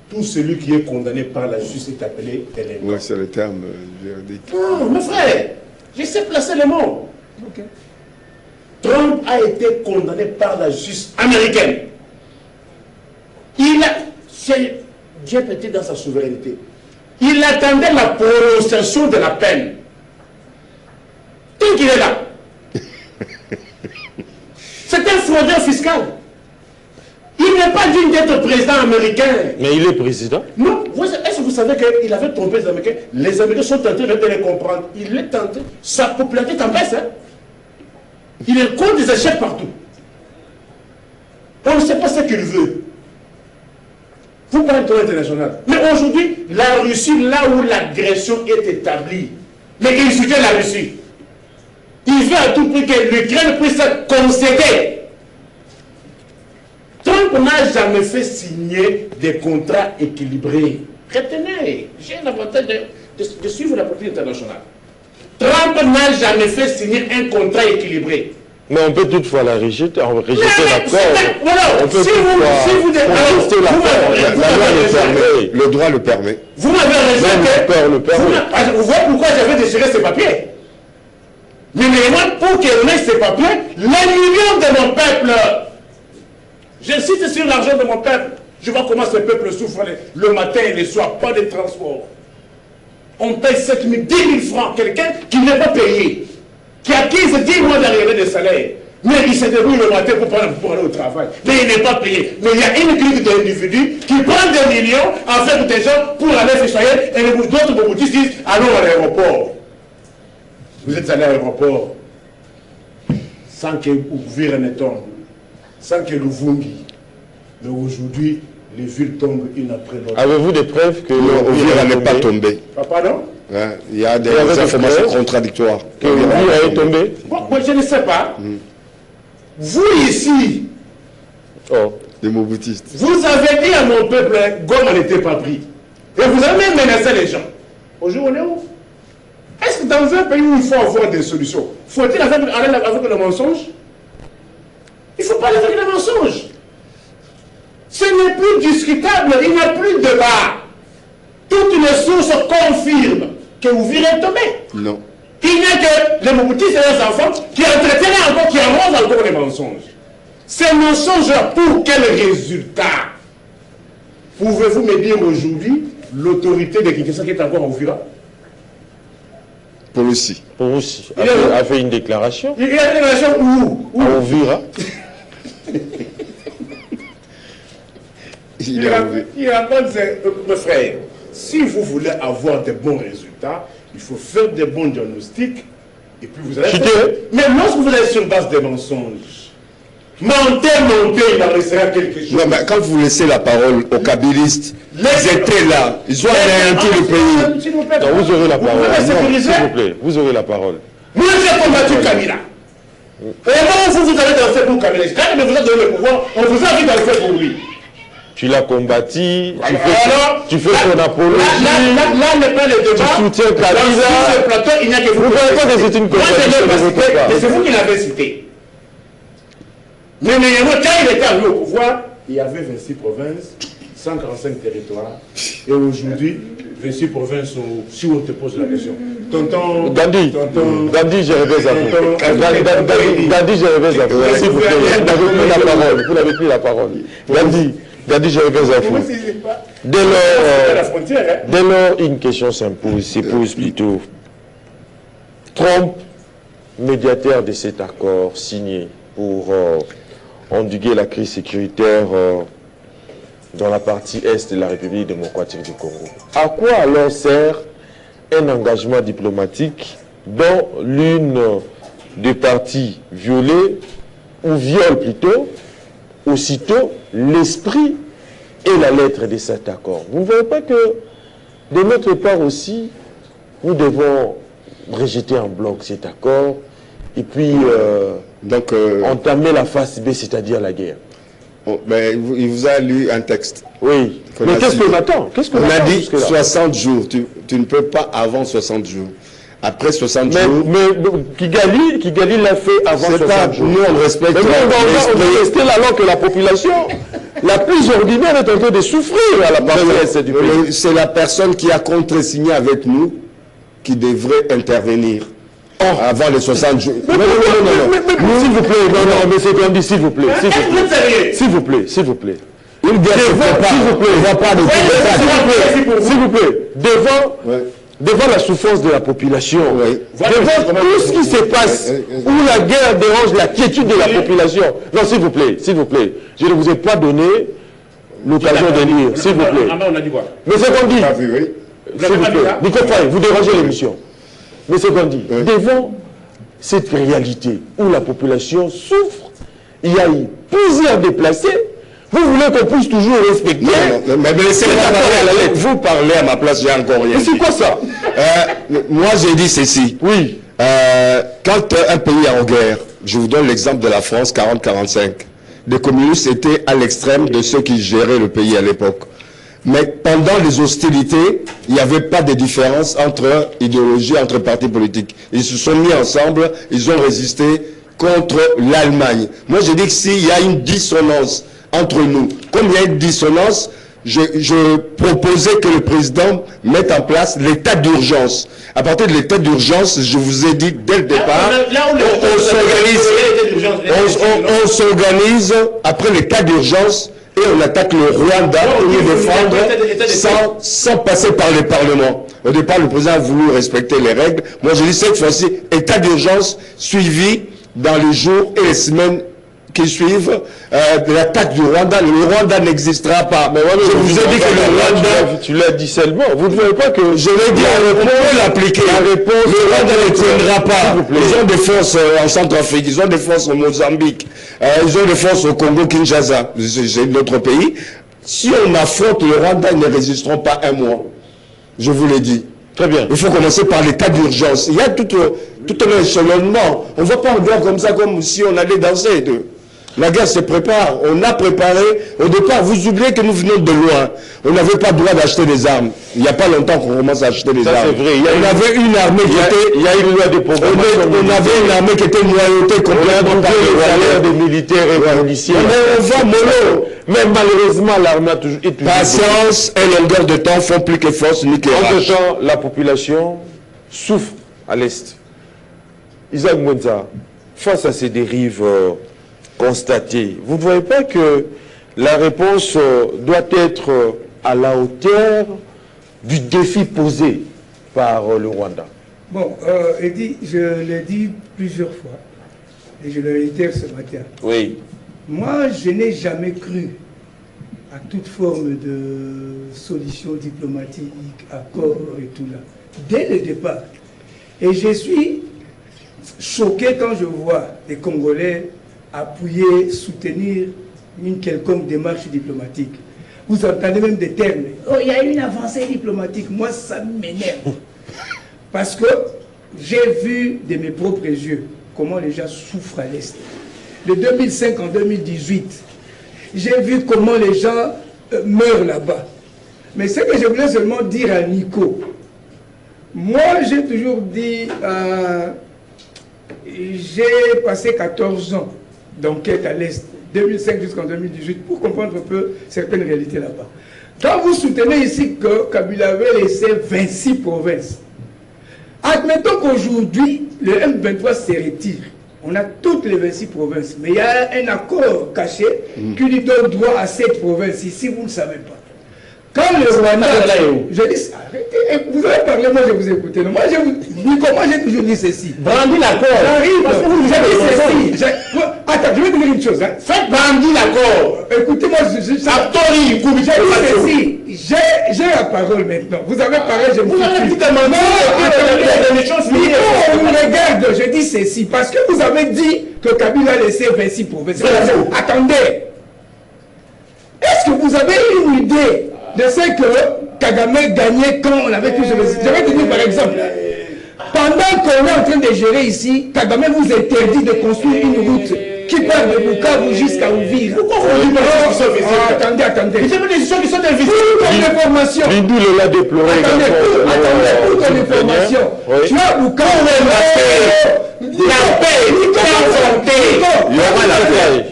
[SPEAKER 3] tout celui qui est condamné par la justice est appelé délinquant.
[SPEAKER 2] Oui, c'est le terme juridique.
[SPEAKER 3] Non, mes frères, je sais placer les mots.
[SPEAKER 5] Okay.
[SPEAKER 3] Trump a été condamné par la justice américaine. Dieu était dans sa souveraineté. Il attendait la prononciation de la peine. Tant qu'il est là. C'est un fraudeur fiscal. Il n'est pas digne d'être président américain.
[SPEAKER 1] Mais il est président.
[SPEAKER 3] Non. Est-ce que vous savez qu'il avait trompé les Américains? Les Américains sont tentés de les comprendre. Il est tenté. Sa popularité est en baisse. Hein? Il est contre des échecs partout. On ne sait pas ce qu'il veut. Vous parlez de droit international. Mais aujourd'hui, la Russie, là où l'agression est établie, mais il soutient la Russie. Il veut à tout prix que l'Ukraine puisse concéder. Trump n'a jamais fait signer des contrats équilibrés. Retenez, j'ai l'avantage de suivre la politique internationale. Trump n'a jamais fait signer un contrat équilibré.
[SPEAKER 1] Mais on peut toutefois la rejeter, l'accord.
[SPEAKER 3] Voilà,
[SPEAKER 1] on peut
[SPEAKER 3] si vous
[SPEAKER 1] contester l'accord. La loi le permet.
[SPEAKER 2] Le droit le permet.
[SPEAKER 3] Vous m'avez raison que... Vous voyez pourquoi j'avais déchiré ces papiers. Mais moi, pour qu'il ait ces papiers, les millions de mon peuple, je cite sur l'argent de mon peuple, je vois comment ce peuple souffre le matin et le soir, pas de transport. On paye 7 000, 10 000 francs, quelqu'un qui n'est pas payé, qui acquise 10 mois d'arriérés de salaire, mais il se débrouille le matin pour aller au travail, mais il n'est pas payé. Mais il y a une clique d'individus qui prend des millions en fait des gens pour aller festoyer, et d'autres boboutis disent allons à l'aéroport. Vous êtes allé à l'aéroport sans que Ouvira ne tombe, sans que Luvungi. Mais aujourd'hui, les villes tombent une après l'autre.
[SPEAKER 1] Avez-vous des preuves que
[SPEAKER 2] Ouvira n'est pas tombé?
[SPEAKER 3] Pardon?
[SPEAKER 2] Ouais, il y a des informations contradictoires.
[SPEAKER 1] Que Ouvira est tombé?
[SPEAKER 3] Moi, je ne sais pas. Vous ici,
[SPEAKER 2] des moboutistes,
[SPEAKER 3] vous avez dit à mon peuple, Goma n'était pas pris. Et vous avez même menacé les gens. Aujourd'hui, on est où? Est-ce que dans un pays où il faut avoir des solutions, faut-il aller avec le mensonge? Il ne faut pas aller avec le mensonge. Ce n'est plus discutable, il n'y a plus de débat. Toutes les sources confirment que Ouvira est tombé.
[SPEAKER 2] non.
[SPEAKER 3] Il n'y a que les moboutistes et les enfants qui entretiennent encore, qui arrosent encore les mensonges. Ces mensonges-là, pour quel résultat? Pouvez-vous me dire aujourd'hui l'autorité de Kinshasa qui est encore à Ouvira?
[SPEAKER 2] Pour Russie.
[SPEAKER 1] Pour Russie. A fait une déclaration.
[SPEAKER 3] Il y a une déclaration où?
[SPEAKER 1] À Ouvira.
[SPEAKER 3] Il raconte, mes frères, si vous voulez avoir de bons résultats, il faut faire des bons diagnostics et puis vous allez faire. Mais lorsque vous allez sur base des mensonges, mentez, il en restera quelque chose.
[SPEAKER 2] Non, mais quand vous laissez la parole aux kabylistes, ils étaient là, ils ont anéanti le pays.
[SPEAKER 1] Non, vous aurez la parole. S'il vous plaît, vous aurez la parole.
[SPEAKER 3] Moi, j'ai combattu Kabila. Au moment où vous allez danser pour Kabila, quand vous avez donné le pouvoir, on vous a dit danser pour lui.
[SPEAKER 1] Tu l'as combattu, tu fais ton apologie.
[SPEAKER 3] Là n'est pas le débat.
[SPEAKER 1] Tu soutiens Kabila.
[SPEAKER 3] Sur ce plateau, il n'y a que vous.
[SPEAKER 1] Vous ne voyez pas que c'est une contradiction de votre part.
[SPEAKER 3] Et c'est vous qui l'avez cité. Mais quand il était arrivé au pouvoir, il y avait 26 provinces, 145 territoires. Et aujourd'hui, 26 provinces sont... Si on te pose la question. Tonton...
[SPEAKER 1] Gandhi, je révèle à vous. Gandhi, je révèle à vous. S'il vous plaît, vous n'avez plus la parole. Gandhi, je révèle à vous. Dès lors, une question s'impose, plutôt. Trump, médiateur de cet accord signé pour endiguer la crise sécuritaire dans la partie est de la République démocratique du Congo. À quoi alors sert un engagement diplomatique dont l'une des parties violée, ou viole plutôt, aussitôt l'esprit et la lettre de cet accord? Vous ne voyez pas que de notre part aussi, nous devons rejeter en bloc cet accord et puis entamer la phase B, c'est-à-dire la guerre?
[SPEAKER 2] Mais il vous a lu un texte.
[SPEAKER 1] Oui. Mais qu'est-ce qu'on attend?
[SPEAKER 2] On a dit 60 jours. Tu ne peux pas avant 60 jours. Après 60 jours...
[SPEAKER 1] Mais Kigali l'a fait avant 60 jours.
[SPEAKER 2] Nous, on respecte...
[SPEAKER 1] Mais on va rester là alors que la population la plus ordinaire est en train de souffrir à la partie est du pays.
[SPEAKER 2] C'est la personne qui a contresigné avec nous qui devrait intervenir. Avant les 60 jours.
[SPEAKER 1] Non, s'il vous plaît, mais c'est comme dit, s'il vous plaît. S'il vous plaît.
[SPEAKER 2] Une guerre se prépare.
[SPEAKER 1] S'il vous plaît. On va pas de s'il vous plaît. Devant la souffrance de la population, devant tout ce qui se passe, où la guerre dérange la quiétude de la population. Non, s'il vous plaît. Je ne vous ai pas donné l'occasion de lire. S'il vous plaît. Mais c'est qu'on dit. S'il vous plaît. Nico Faye, vous dérangez l'émission. Mais c'est qu'on dit, devant cette réalité où la population souffre, il y a eu plusieurs déplacés, vous voulez qu'on puisse toujours respecter...
[SPEAKER 2] Non, mais laissez-moi parler à la lettre. Vous parlez à ma place, j'ai encore rien.
[SPEAKER 1] Mais c'est quoi ça?
[SPEAKER 2] Moi, j'ai dit ceci.
[SPEAKER 1] Oui.
[SPEAKER 2] Quand un pays est en guerre, je vous donne l'exemple de la France, 40-45. Les communistes étaient à l'extrême de ceux qui géraient le pays à l'époque. Mais pendant les hostilités, il n'y avait pas de différence entre idéologies, entre partis politiques. Ils se sont mis ensemble, ils ont résisté contre l'Allemagne. Moi, je dis que s'il y a une dissonance entre nous, comme il y a une dissonance, je proposais que le président mette en place l'état d'urgence. À partir de l'état d'urgence, je vous ai dit dès le départ, on s'organise après l'état d'urgence et on attaque le Rwanda pour le défendre sans passer par le Parlement. Au départ, le président a voulu respecter les règles. Moi, je dis cette fois-ci, état d'urgence suivi dans les jours et les semaines qui suivent l'attaque du Rwanda. Le Rwanda n'existera pas. Mais je vous ai dit que le Rwanda...
[SPEAKER 1] Tu l'as dit seulement. Vous ne voyez pas que...
[SPEAKER 2] Je l'ai dit, on peut l'appliquer. Le Rwanda ne tiendra pas. Ils ont des forces en Centrafrique, ils ont des forces au Mozambique, ils ont des forces au Congo-Kinshasa. C'est notre pays. Si on affronte le Rwanda, ils ne résisteront pas un mois. Je vous l'ai dit.
[SPEAKER 1] Très bien.
[SPEAKER 2] Il faut commencer par l'état d'urgence. Il y a tout un échelonnement. On ne va pas en guerre comme ça, comme si on allait danser. La guerre se prépare. On a préparé. Au départ, vous oubliez que nous venons de loin. On n'avait pas le droit d'acheter des armes. Il n'y a pas longtemps qu'on commence à acheter des armes.
[SPEAKER 1] C'est vrai.
[SPEAKER 2] On avait une armée qui était...
[SPEAKER 1] Il y a une loi de programmation.
[SPEAKER 2] On avait une armée qui était noyautée complètement par
[SPEAKER 1] les salaires des militaires et policiers.
[SPEAKER 2] Mais on va mollo.
[SPEAKER 1] Mais malheureusement, l'armée est toujours...
[SPEAKER 2] Patience et longueur de temps font plus que force ni que rage.
[SPEAKER 1] Entre-temps, la population souffre à l'Est. Isaac Mwenza, face à ces dérives constatées, vous ne voyez pas que la réponse doit être à la hauteur du défi posé par le Rwanda?
[SPEAKER 5] Bon, Eddy, je l'ai dit plusieurs fois, et je le réitère ce matin.
[SPEAKER 1] Oui.
[SPEAKER 5] Moi, je n'ai jamais cru à toute forme de solution diplomatique, accord et tout là, dès le départ. Et je suis choqué quand je vois les Congolais appuyer, soutenir une quelconque démarche diplomatique. Vous entendez même des termes. Oh, il y a une avancée diplomatique. Moi, ça m'énerve. Parce que j'ai vu de mes propres yeux comment les gens souffrent à l'Est. De 2005 en 2018, j'ai vu comment les gens meurent là-bas. Mais ce que je voulais seulement dire à Nico, moi j'ai toujours dit, j'ai passé 14 ans d'enquête à l'Est, 2005 jusqu'en 2018, pour comprendre un peu certaines réalités là-bas. Quand vous soutenez ici que Kabila avait laissé 26 provinces, admettons qu'aujourd'hui, le M23 se retire. On a toutes les 26 provinces, mais il y a un accord caché qui lui donne droit à cette province. Ici, vous ne savez pas. Quand le Rwanda... Je dis, arrêtez, vous avez parlé, moi je vous ai écouté. Moi, j'ai toujours dit ceci.
[SPEAKER 6] Brandis l'accord.
[SPEAKER 5] J'arrive, j'ai dit ceci. Attends, je vais te dire une chose. Hein.
[SPEAKER 6] Faites brandis l'accord.
[SPEAKER 5] Écoutez-moi, j'ai dit ceci. J'ai la parole maintenant. Vous avez parlé, je vous
[SPEAKER 6] avez dit non,
[SPEAKER 5] on vous regarde, je dis ceci. Parce que vous avez dit que Kabila a laissé 26 provinces. Attendez. Est-ce que vous avez une idée de ce que Kagame gagnait quand on avait touché les... Je vais te dire par exemple, pendant qu'on est en train de gérer ici, Kagame vous interdit de construire une route qui part de Bukavu jusqu'à Uvira. Pourquoi vous dites pas ça? Attendez.
[SPEAKER 6] Vous avez des décisions qui sont invisibles.
[SPEAKER 5] Pour ton information.
[SPEAKER 1] Lindou l'a déploré.
[SPEAKER 5] Attendez, pour ton information. Tu as Bukavu.
[SPEAKER 6] La paix est inventée.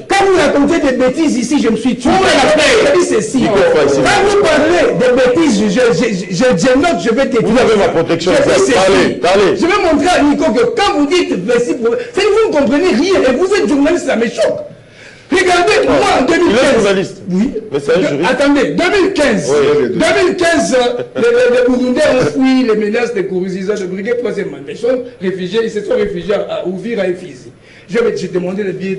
[SPEAKER 5] Quand vous racontez des bêtises ici, je me suis tué. Je dis ceci. Quand vous parlez de bêtises, je note, je vais t'écouter.
[SPEAKER 1] Vous avez ma protection.
[SPEAKER 5] Parlez. Je vais montrer à Nico que quand vous dites c'est que vous ne comprenez rien et vous êtes journaliste, ça me choque. Regardez, moi en 2015.
[SPEAKER 1] Il est journaliste.
[SPEAKER 5] Oui.
[SPEAKER 1] Mais c'est un juriste.
[SPEAKER 5] Attendez, 2015. Oui, 2015, les Burundais ont fui les menaces de Kourouziza, de brigade 3e mandat. Ils se sont réfugiés à Uvira et Fizi. J'ai demandé le billet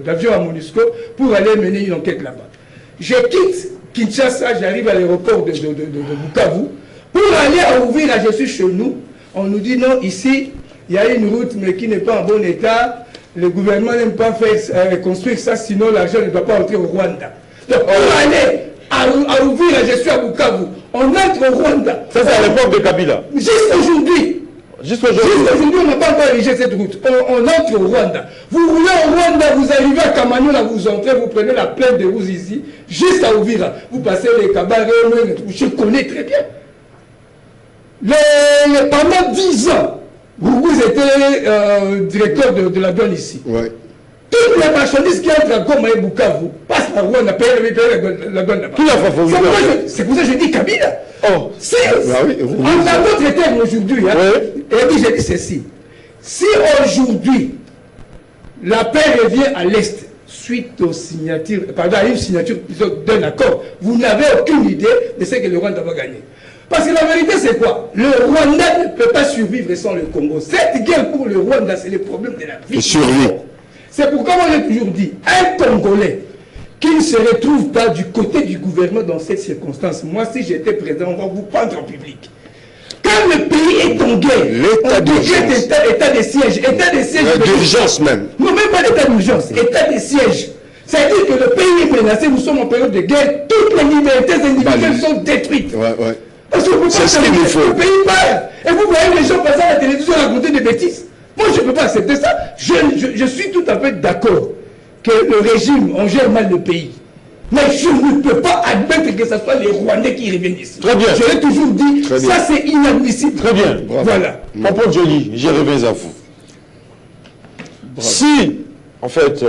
[SPEAKER 5] d'avion à MONUSCO pour aller mener une enquête là-bas. Je quitte Kinshasa, j'arrive à l'aéroport de Bukavu. Pour aller à Uvira, je suis chez nous. On nous dit non, ici, il y a une route mais qui n'est pas en bon état. Le gouvernement n'aime pas faire construire ça, sinon l'argent ne doit pas entrer au Rwanda. Donc pour aller à Uvira, je suis à Bukavu. On entre au Rwanda.
[SPEAKER 1] Ça c'est à l'époque de Kabila.
[SPEAKER 5] Jusqu'aujourd'hui. Jusqu'aujourd'hui, on n'a pas encore érigé cette route. On entre au Rwanda. Vous roulez au Rwanda, vous arrivez à Kamanyola, vous entrez, vous prenez la plaine de Ruzizi, jusqu'à Uvira. Vous passez les cabarets, je connais très bien. Pendant 10 ans, vous étiez directeur de la douane ici.
[SPEAKER 2] Ouais.
[SPEAKER 5] Toutes les marchandises qui entrent à Goma et Bukavu passent par Rwanda, payent la douane là-bas.
[SPEAKER 1] Qui l'a favorisé?
[SPEAKER 5] C'est pour ça que je dis Kabila.
[SPEAKER 1] Oh.
[SPEAKER 5] En d'autres termes aujourd'hui, j'ai dit ceci. Si aujourd'hui, la paix revient à l'Est, suite aux signatures, à une signature d'un accord, vous n'avez aucune idée de ce que le Rwanda va gagner. Parce que la vérité, c'est quoi? Le Rwanda ne peut pas survivre sans le Congo. Cette guerre pour le Rwanda, c'est le problème de la vie. C'est pourquoi moi j'ai toujours dit, un Congolais qui ne se retrouve pas du côté du gouvernement dans cette circonstance, moi si j'étais président, on va vous prendre en public. Quand le pays est en guerre,
[SPEAKER 2] l'état d'urgence,
[SPEAKER 5] état de siège,
[SPEAKER 2] d'urgence même.
[SPEAKER 5] Non, même pas l'état d'urgence, état de siège. C'est-à-dire que le pays est menacé, nous sommes en période de guerre, toutes les libertés individuelles sont détruites. Parce que
[SPEAKER 2] c'est ce qu'il nous faut.
[SPEAKER 5] Le pays parle. Et vous voyez les gens passer à la télévision raconter des bêtises. Moi, je ne peux pas accepter ça. Je suis tout à fait d'accord que le régime, on gère mal le pays. Mais je ne peux pas admettre que ce soit les Rwandais qui reviennent ici.
[SPEAKER 1] Très bien.
[SPEAKER 5] Je l'ai toujours dit, ça c'est inadmissible.
[SPEAKER 1] Très bien.
[SPEAKER 5] Voilà.
[SPEAKER 1] Papa Joly, je reviens à vous. Si, en fait,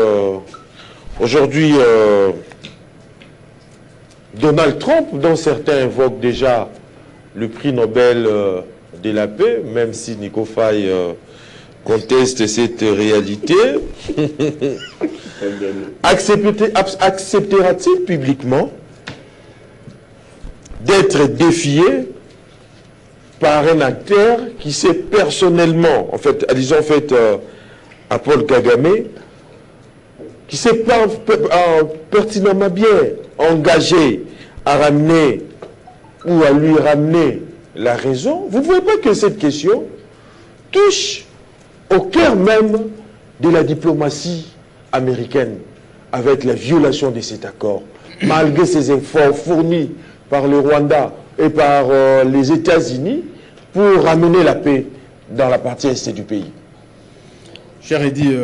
[SPEAKER 1] aujourd'hui, Donald Trump, dont certains invoquent déjà le prix Nobel de la paix, même si Nico Faye conteste cette réalité, acceptera-t-il publiquement d'être défié par un acteur qui s'est personnellement, en fait, disons en fait, à Paul Kagame, qui s'est pertinemment bien engagé à ramener ou à lui ramener la raison? Vous ne voyez pas que cette question touche au cœur même de la diplomatie américaine avec la violation de cet accord, malgré ces efforts fournis par le Rwanda et par les États-Unis pour ramener la paix dans la partie est du pays?
[SPEAKER 4] Cher Eddy,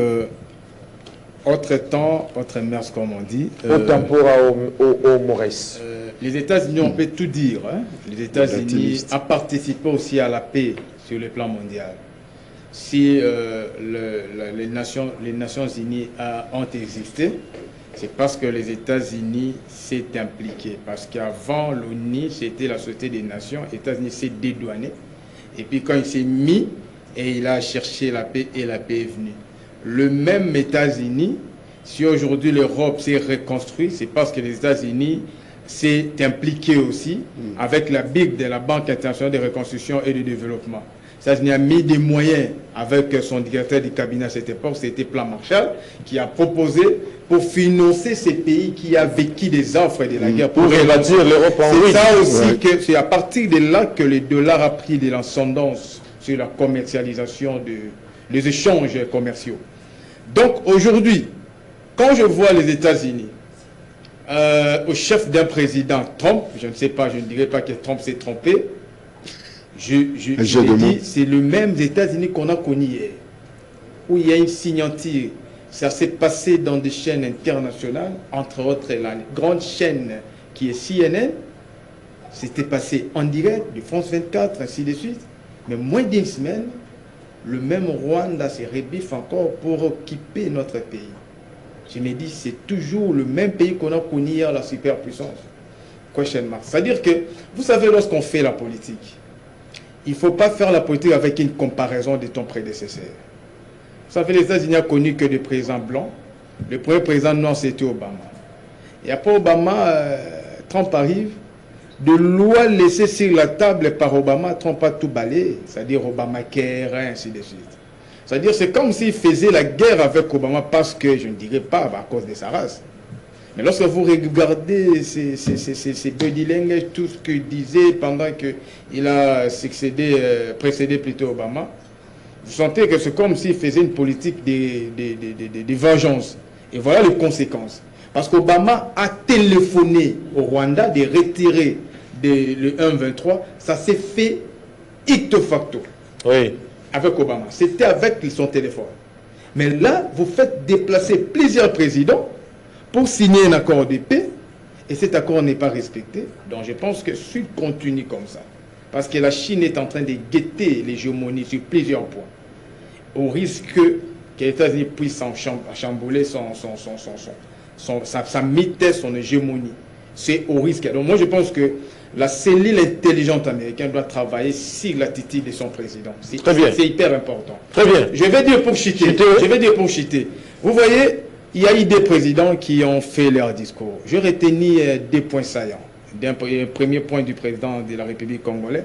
[SPEAKER 4] Autre temps, autre mers, comme on dit.
[SPEAKER 1] Au tempora, au Maurice.
[SPEAKER 4] Les États-Unis, on peut tout dire. Hein. Les États-Unis ont participé aussi à la paix sur le plan mondial. Si les Nations Unies ont existé, c'est parce que les États-Unis s'est impliqués. Parce qu'avant l'ONU, c'était la Société des Nations. Les États-Unis s'est dédouané. Et puis quand il s'est mis, et il a cherché la paix, et la paix est venue. Le même États-Unis, si aujourd'hui l'Europe s'est reconstruite, c'est parce que les États-Unis s'est impliqué aussi avec la BIC, de la Banque internationale de reconstruction et de développement. Les États-Unis a mis des moyens avec son directeur du cabinet à cette époque, c'était Plan Marshall, qui a proposé pour financer ces pays qui ont vécu des offres de la guerre.
[SPEAKER 1] Pour rebâtir l'Europe en
[SPEAKER 4] C'est ça aussi, que c'est à partir de là que le dollar a pris de l'ascendance sur la commercialisation des échanges commerciaux. Donc aujourd'hui, quand je vois les États-Unis au chef d'un président Trump, je ne sais pas, je ne dirais pas que Trump s'est trompé, je dis, c'est le même États-Unis qu'on a connu hier, où il y a une signature. Ça s'est passé dans des chaînes internationales, entre autres la grande chaîne qui est CNN. C'était passé en direct de France 24, ainsi de suite. Mais moins d'une semaine, le même Rwanda se rebiffe encore pour occuper notre pays. Je me dis, c'est toujours le même pays qu'on a connu hier, la superpuissance. Question mark. C'est-à-dire que, vous savez, lorsqu'on fait la politique, il ne faut pas faire la politique avec une comparaison de ton prédécesseur. Vous savez, les États-Unis n'ont connu que des présidents blancs. Le premier président noir, c'était Obama. Et après Obama, Trump arrive. De lois laissées sur la table par Obama, Trump a tout balayé. C'est-à-dire Obamacare, ainsi de suite. C'est-à-dire c'est comme s'il faisait la guerre avec Obama parce que, je ne dirais pas à cause de sa race. Mais lorsque vous regardez ces body language, tout ce qu'il disait pendant qu'il a précédé plutôt Obama, vous sentez que c'est comme s'il faisait une politique de vengeance. Et voilà les conséquences. Parce qu'Obama a téléphoné au Rwanda de retirer le 1-23. Ça s'est fait icto facto.
[SPEAKER 1] Oui.
[SPEAKER 4] Avec Obama. C'était avec son téléphone. Mais là, vous faites déplacer plusieurs présidents pour signer un accord de paix. Et cet accord n'est pas respecté. Donc je pense que Sud continue comme ça. Parce que la Chine est en train de guetter l'hégémonie sur plusieurs points. Au risque que les États-Unis puissent chambouler sa mythe, son hégémonie. C'est au risque. Donc moi je pense que la cellule intelligente américaine doit travailler sur l'attitude de son président. C'est hyper important.
[SPEAKER 1] Très bien.
[SPEAKER 4] Je vais dire pour chiter. Vous voyez, il y a eu des présidents qui ont fait leur discours. Je retiens des points saillants. Un premier point du président de la République congolaise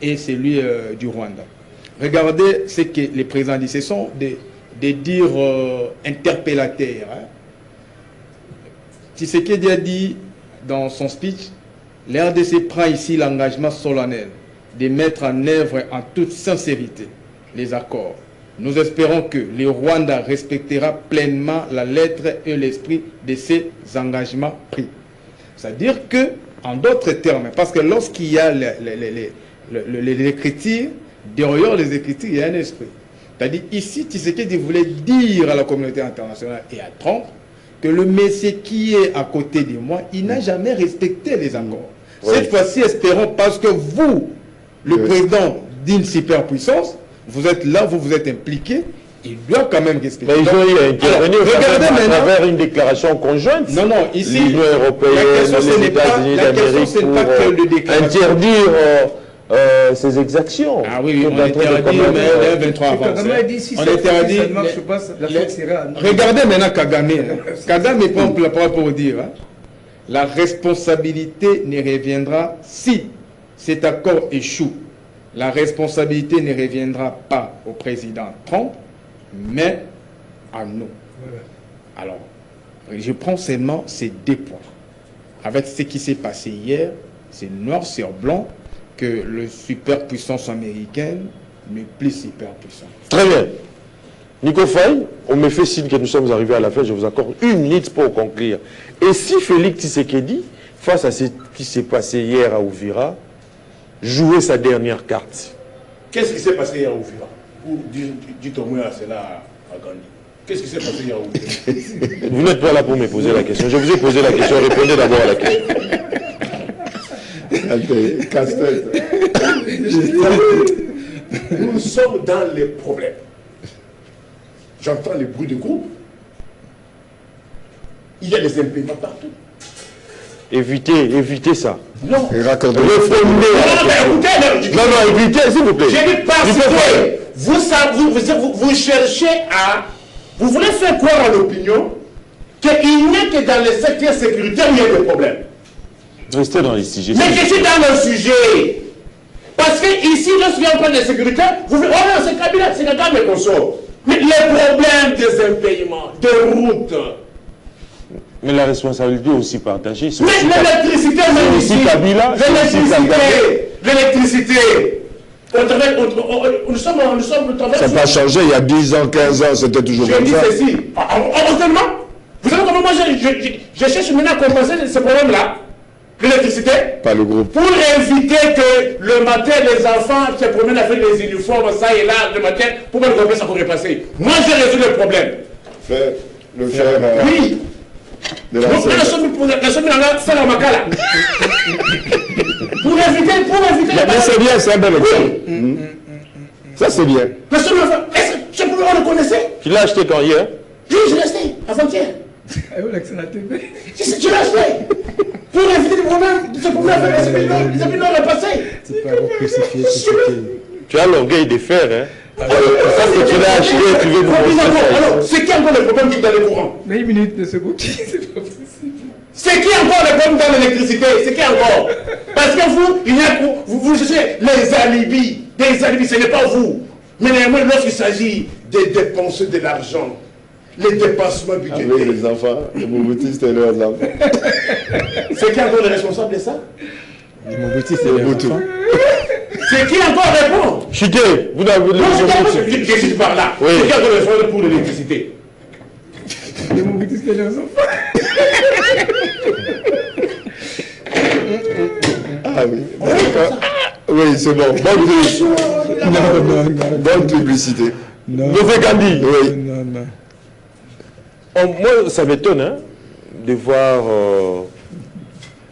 [SPEAKER 4] et celui du Rwanda. Regardez ce que les présidents disent. Ce sont des dires interpellateurs. Hein. Tshisekedi a dit dans son speech, l'RDC prend ici l'engagement solennel de mettre en œuvre en toute sincérité les accords. Nous espérons que le Rwanda respectera pleinement la lettre et l'esprit de ces engagements pris. C'est-à-dire que, en d'autres termes, parce que lorsqu'il y a l'écriture, derrière les écritures, il y a un esprit. C'est-à-dire ici, Tshisekedi voulait dire à la communauté internationale et à Trump que le monsieur qui est à côté de moi, il n'a jamais respecté les accords. Oui. Cette fois-ci, espérons, parce que vous, le président d'une superpuissance, vous êtes là, vous vous êtes impliqué, il doit quand même respecter.
[SPEAKER 1] Mais ils ont eu à intervenir à travers une déclaration conjointe.
[SPEAKER 4] Non, non, ici,
[SPEAKER 1] l'Union européenne, les États-Unis d'Amérique pour interdire ces exactions.
[SPEAKER 4] Ah oui, on interdit le 23 avant.
[SPEAKER 5] On interdit.
[SPEAKER 4] Regardez maintenant Kagame. Kagame prend la parole pour dire la responsabilité ne reviendra si cet accord échoue. La responsabilité ne reviendra pas au président Trump, mais à nous. Alors, je prends seulement ces deux points. Avec ce qui s'est passé hier, c'est noir sur blanc que le superpuissance américaine n'est plus superpuissante.
[SPEAKER 1] Très bien. Nico Faye, on me fait signe que nous sommes arrivés à la fin, je vous accorde 1 minute pour conclure. Et si Félix Tshisekedi, face à ce qui s'est passé hier à Uvira, jouait sa dernière carte?
[SPEAKER 3] Qu'est-ce qui s'est passé hier à Uvira? Ou dites-moi cela à Gandhi. Qu'est-ce qui s'est passé Yaoundé?
[SPEAKER 1] Vous n'êtes pas là pour me poser la question. Je vous ai posé la question. Répondez d'abord à la question.
[SPEAKER 2] Casse-tête.
[SPEAKER 3] Nous sommes dans les problèmes. J'entends les bruits de groupe. Il y a des impayements partout.
[SPEAKER 1] Évitez ça.
[SPEAKER 3] Non.
[SPEAKER 2] Et raccordez.
[SPEAKER 3] Non,
[SPEAKER 1] Évitez, s'il vous plaît.
[SPEAKER 3] J'ai dit parce que vous cherchez à... Vous voulez faire croire à l'opinion qu'il n'y a que dans les secteurs sécuritaires où il y a des problèmes.
[SPEAKER 1] Restez dans les sujets.
[SPEAKER 3] Mais je suis dans le sujet. Parce que ici, lorsqu'on parle de sécurité, vous dites, oh non, c'est Kabila, c'est Kagame et consort. Mais les problèmes des impayements, des routes.
[SPEAKER 1] Mais la responsabilité est aussi partagée.
[SPEAKER 3] Mais l'électricité, même ici. L'électricité. Nous sommes
[SPEAKER 2] Ça n'a pas changé, il y a 10 ans, 15 ans, c'était toujours comme ça.
[SPEAKER 3] Je dis ceci. Heureusement, vous savez comment moi je cherche maintenant à compenser ce problème-là, l'électricité.
[SPEAKER 2] Pas le groupe.
[SPEAKER 3] Pour éviter que le matin, les enfants se promènent avec les uniformes, ça et là, le matin, pour que le problème, ça pourrait passer. Moi, j'ai résolu le problème.
[SPEAKER 2] Le faire.
[SPEAKER 3] Oui.
[SPEAKER 2] De la
[SPEAKER 3] Donc, la somme c'est la macala. Pour éviter.
[SPEAKER 2] Mais c'est bien, c'est un bel exemple. Ça, c'est bien.
[SPEAKER 3] Est-ce que ce problème, on le connaissait?
[SPEAKER 1] Tu l'as acheté quand hier?
[SPEAKER 3] Oui, je l'ai acheté, avant-hier. Je l'ai acheté. Pour éviter des problèmes, ce problème, les amis n'ont pas passé.
[SPEAKER 4] C'est pas crucifié.
[SPEAKER 1] Tu as l'orgueil de faire, hein? Ça, c'est que tu l'as acheté, tu veux nous montrer ça.
[SPEAKER 3] Alors, c'est qui encore le problème dans les courants?
[SPEAKER 5] Mais une minute de seconde, c'est pas possible.
[SPEAKER 3] C'est qui encore le problème dans l'électricité? C'est qui encore? Parce que vous cherchez les alibis. Des alibis, ce n'est pas vous. Mais néanmoins, lorsqu'il s'agit de dépenser de l'argent, les dépassements budgétaires.
[SPEAKER 2] Avec les enfants, les Mouboutis, c'était leurs enfants.
[SPEAKER 3] C'est qui encore le responsable de ça?
[SPEAKER 4] Les Mouboutis, c'est les enfants.
[SPEAKER 3] C'est qui encore répond?
[SPEAKER 1] Chité, vous n'avez pas...
[SPEAKER 3] Je suis par là.
[SPEAKER 1] Oui.
[SPEAKER 3] C'est qui encore le responsable pour l'électricité?
[SPEAKER 5] Les Mouboutis, c'est leurs enfants.
[SPEAKER 2] Ah oui, d'accord. Oui, c'est bon. Bonne publicité.
[SPEAKER 1] Mauvais Gandhi.
[SPEAKER 2] Oui.
[SPEAKER 4] Non.
[SPEAKER 1] Moi, ça m'étonne hein, de voir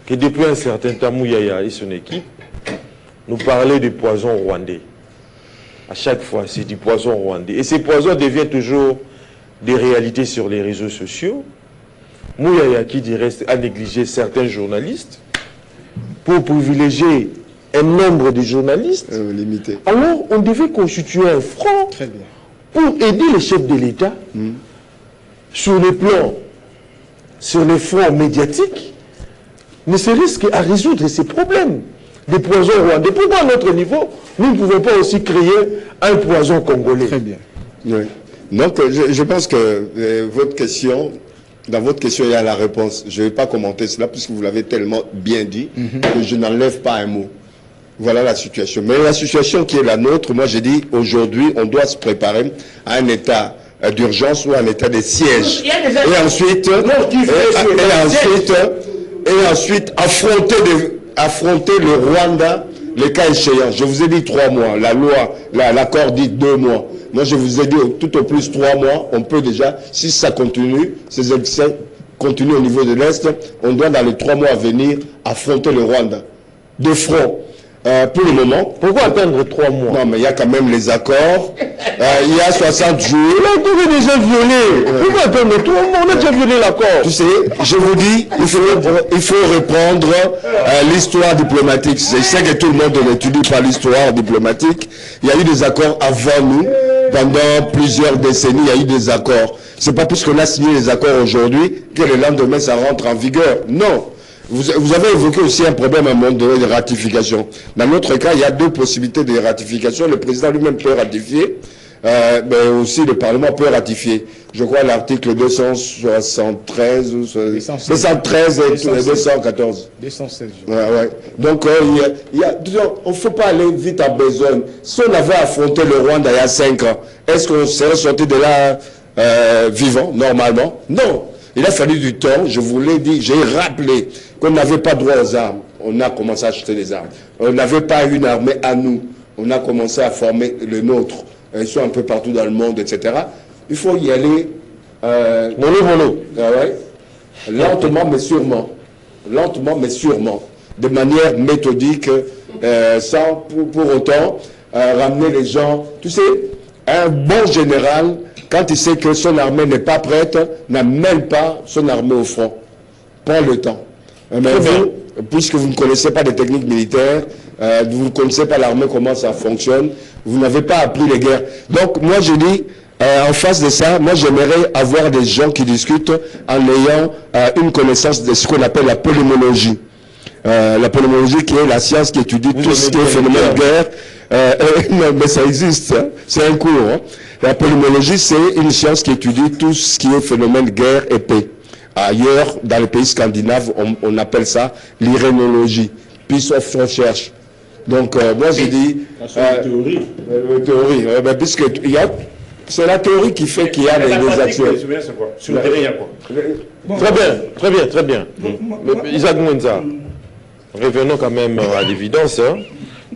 [SPEAKER 1] que depuis un certain temps, Mouyaya et son équipe nous parlaient du poison rwandais. À chaque fois, c'est du poison rwandais. Et ces poisons deviennent toujours des réalités sur les réseaux sociaux. Mouyaya qui a négligé certains journalistes pour privilégier un nombre de journalistes.
[SPEAKER 2] Limité.
[SPEAKER 1] Alors, on devait constituer un front pour aider les chefs de l'État sur les plans, sur les fronts médiatiques, ne serait-ce qu'à résoudre ces problèmes des poisons rwandais. Pourquoi à notre niveau, nous ne pouvons pas aussi créer un poison congolais?
[SPEAKER 4] Très bien.
[SPEAKER 2] Oui. Donc, je pense que votre question, dans votre question, il y a la réponse. Je ne vais pas commenter cela, puisque vous l'avez tellement bien dit, que je n'enlève pas un mot. Voilà la situation. Mais la situation qui est la nôtre, moi j'ai dit, aujourd'hui, on doit se préparer à un état d'urgence ou un état de siège. Et ensuite affronter le Rwanda, les cas échéants. Je vous ai dit 3 mois. La loi, l'accord dit 2 mois. Moi, je vous ai dit tout au plus 3 mois. On peut déjà, si ça continue, ces élections continuent au niveau de l'Est, on doit dans les 3 mois à venir affronter le Rwanda. De front. Pour le moment.
[SPEAKER 1] Pourquoi attendre 3 mois?
[SPEAKER 2] Non, mais il y a quand même les accords. Il y a 60 jours.
[SPEAKER 1] L'accord est déjà violé. Pourquoi attendre 3 mois? On a déjà violé l'accord.
[SPEAKER 2] Tu sais, je vous dis, il faut reprendre l'histoire diplomatique. Je sais que tout le monde n'étudie pas l'histoire diplomatique. Il y a eu des accords avant nous. Pendant plusieurs décennies, il y a eu des accords. C'est pas parce qu'on a signé les accords aujourd'hui que le lendemain, ça rentre en vigueur. Non. Vous avez évoqué aussi un problème à un moment donné de ratification. Dans notre cas, il y a 2 possibilités de ratification. Le président lui-même peut ratifier, mais aussi le Parlement peut ratifier. Je crois l'article 273 ou 213 et 214.
[SPEAKER 4] 216.
[SPEAKER 2] Ouais. Donc, on ne faut pas aller vite à besogne. Si on avait affronté le Rwanda il y a 5 ans, est-ce qu'on serait sorti de là vivant, normalement? Non. Il a fallu du temps, je vous l'ai dit, j'ai rappelé qu'on n'avait pas droit aux armes. On a commencé à acheter des armes. On n'avait pas une armée à nous. On a commencé à former le nôtre. Ils sont un peu partout dans le monde, etc. Il faut y aller Mollo. Ouais. Lentement mais sûrement. Lentement mais sûrement. De manière méthodique, sans pour autant ramener les gens. Tu sais, un bon général, quand il sait que son armée n'est pas prête, n'amène pas son armée au front. Prends le temps. Mais vous, puisque vous ne connaissez pas les techniques militaires, vous ne connaissez pas l'armée, comment ça fonctionne, vous n'avez pas appris les guerres. Donc moi je dis, en face de ça, moi j'aimerais avoir des gens qui discutent en ayant une connaissance de ce qu'on appelle la polémologie. La polémologie qui est la science qui étudie tout ce qui est phénomène de guerre. Non, mais ça existe, hein. C'est un cours. Hein. La polémologie, c'est une science qui étudie tout ce qui est phénomène de guerre et paix. Ailleurs, dans les pays scandinaves, on appelle ça l'irénologie, peace of research. Donc, moi, je dis...
[SPEAKER 3] théorie.
[SPEAKER 2] Théorie, puisque c'est la théorie qui fait qu'il y a des actions.
[SPEAKER 3] Sur le terrain, il y a quoi?
[SPEAKER 1] Très bien. Isaac Mwenza, revenons quand même à l'évidence, hein,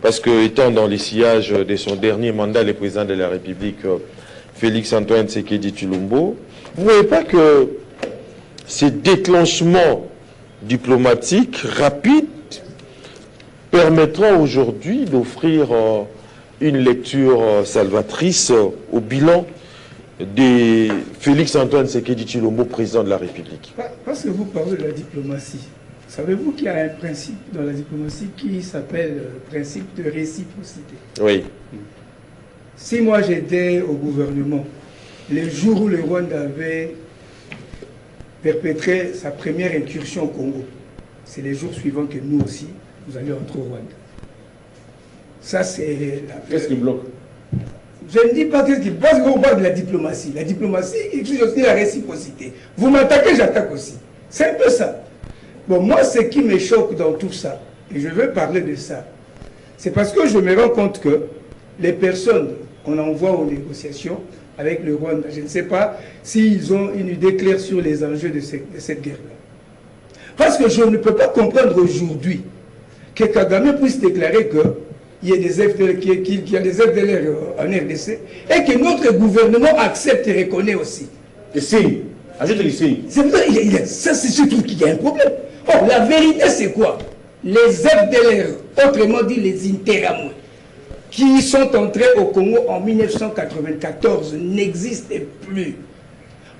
[SPEAKER 1] parce que étant dans les sillages de son dernier mandat, le président de la République, Félix-Antoine Tshisekedi Tshilombo, vous ne voyez pas que ces déclenchements diplomatiques rapides permettront aujourd'hui d'offrir une lecture salvatrice au bilan de Félix-Antoine Tshisekedi Tshilombo, président de la République?
[SPEAKER 5] Parce que vous parlez de la diplomatie. Savez-vous qu'il y a un principe dans la diplomatie qui s'appelle le principe de réciprocité?
[SPEAKER 1] Oui.
[SPEAKER 5] Si moi j'étais au gouvernement, le jour où le Rwanda avait perpétré sa première incursion au Congo, c'est les jours suivants que nous aussi, nous allions entrer au Rwanda. Ça, c'est...
[SPEAKER 3] Qu'est-ce qui bloque?
[SPEAKER 5] Je ne dis pas qu'est-ce qui bloque, parce qu'on parle de la diplomatie. La diplomatie exige aussi la réciprocité. Vous m'attaquez, j'attaque aussi. C'est un peu ça. Bon, moi, ce qui me choque dans tout ça, et je veux parler de ça, c'est parce que je me rends compte que les personnes qu'on envoie aux négociations avec le Rwanda, je ne sais pas s'ils ont une idée claire sur les enjeux de cette guerre-là. Parce que je ne peux pas comprendre aujourd'hui que Kagame puisse déclarer qu'il y a des FDLR, qu'il y a des FDLR en RDC et que notre gouvernement accepte et reconnaît aussi.
[SPEAKER 3] Les signes. Ajoute les signes.
[SPEAKER 5] C'est vrai, ça c'est ce truc qu'il y a un problème. Or, la vérité c'est quoi? Les FDLR, autrement dit les Interamwe, qui sont entrés au Congo en 1994, n'existent plus.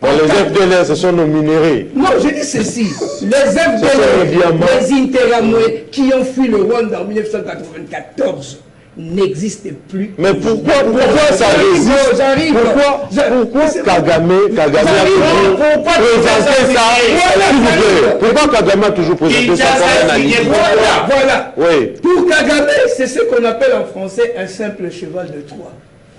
[SPEAKER 1] Bon, les FDLR, ce sont nos minéraux.
[SPEAKER 5] Non, je dis ceci. Les FDLR, les Interamwe qui ont fui le Rwanda en 1994 n'existent plus.
[SPEAKER 1] Mais pourquoi ça résiste?
[SPEAKER 5] J'arrive.
[SPEAKER 1] Pourquoi Kagame a toujours présenté ça? S'il vous plaît. Pourquoi Kagame a toujours présenté ça comme un allié?
[SPEAKER 5] Voilà.
[SPEAKER 1] Oui.
[SPEAKER 5] Pour Kagame, c'est ce qu'on appelle en français un simple cheval de Troie.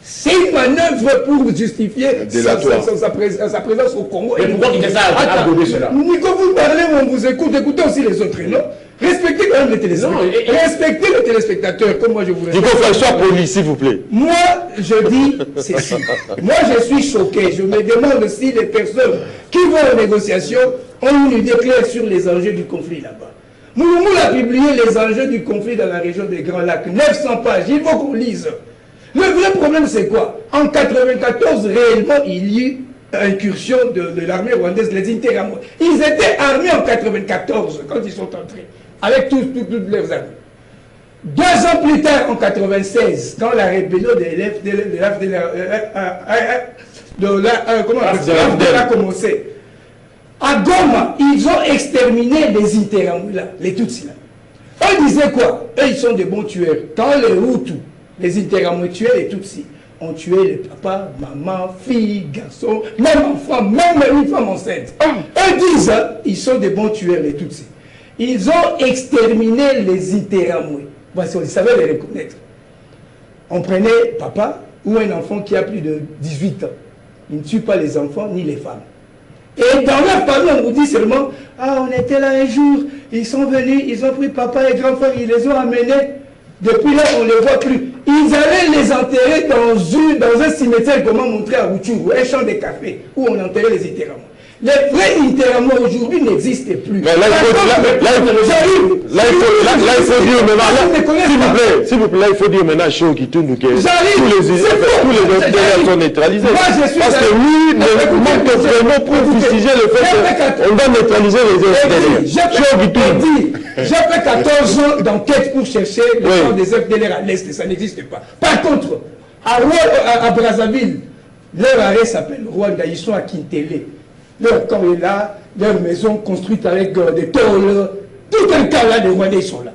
[SPEAKER 5] C'est une manœuvre pour justifier sa présence au Congo.
[SPEAKER 3] Et pourquoi il fait ça à Godé cela?
[SPEAKER 5] Nico, vous parlez, on vous écoute, écoutez aussi les autres, non? Respectez quand même les téléspectateurs. Respectez le téléspectateur, comme moi je vous respecte.
[SPEAKER 1] Nico, sois poli, s'il vous plaît.
[SPEAKER 5] Moi, je dis ceci. Moi, je suis choqué. Je me demande si les personnes qui vont aux négociations ont une idée claire sur les enjeux du conflit là-bas. Mouloumou a publié les enjeux du conflit dans la région des Grands Lacs. 900 pages. Il faut qu'on lise. Le vrai problème, c'est quoi? En 1994, réellement, il y a eu incursion de l'armée rwandaise, les Interamwe. Ils étaient armés en 1994 quand ils sont entrés, avec toutes leurs armes. 2 ans plus tard, en 1996, quand la rébellion de l'AFDL a commencé, à Goma, ils ont exterminé les Interamwe, les Tutsis. Eux disaient quoi? Eux, ils sont des bons tueurs. Quand les Hutus, les Interamwe tuaient les Tutsis, ont tué les papas, maman, filles, garçons, même enfants, même une femme enceinte. Eux disent, ils sont des bons tueurs, les Tutsis. Ils ont exterminé les Interamwe. Voici, on savait les reconnaître. On prenait papa ou un enfant qui a plus de 18 ans. Il ne tue pas les enfants ni les femmes. Et dans leur famille, on vous dit seulement, ah, on était là un jour, ils sont venus, ils ont pris papa et grand-frère, ils les ont amenés. Depuis là, on ne les voit plus. Ils allaient les enterrer dans un cimetière, comment montrer à Rutshuru, un champ de café, où on enterrait les Interamwe. Les vrais Interamois aujourd'hui n'existent plus.
[SPEAKER 1] Mais là, il faut dire maintenant, s'il vous plaît, il faut dire maintenant à Chio Kitundu que tous les FDLR sont neutralisés. Parce que lui, nous manquons vraiment pour fustiger le fait qu'on va neutraliser les FDLR.
[SPEAKER 5] J'ai fait 14 ans d'enquête pour chercher le camp des FDLR à l'Est, ça n'existe pas. Par contre, à Brazzaville, leur arrêt s'appelle Rwanda, ils sont à Kintele. Leur camp est là, leur maison construite avec des tôles, tout un cas là, les Rwandais ils sont là.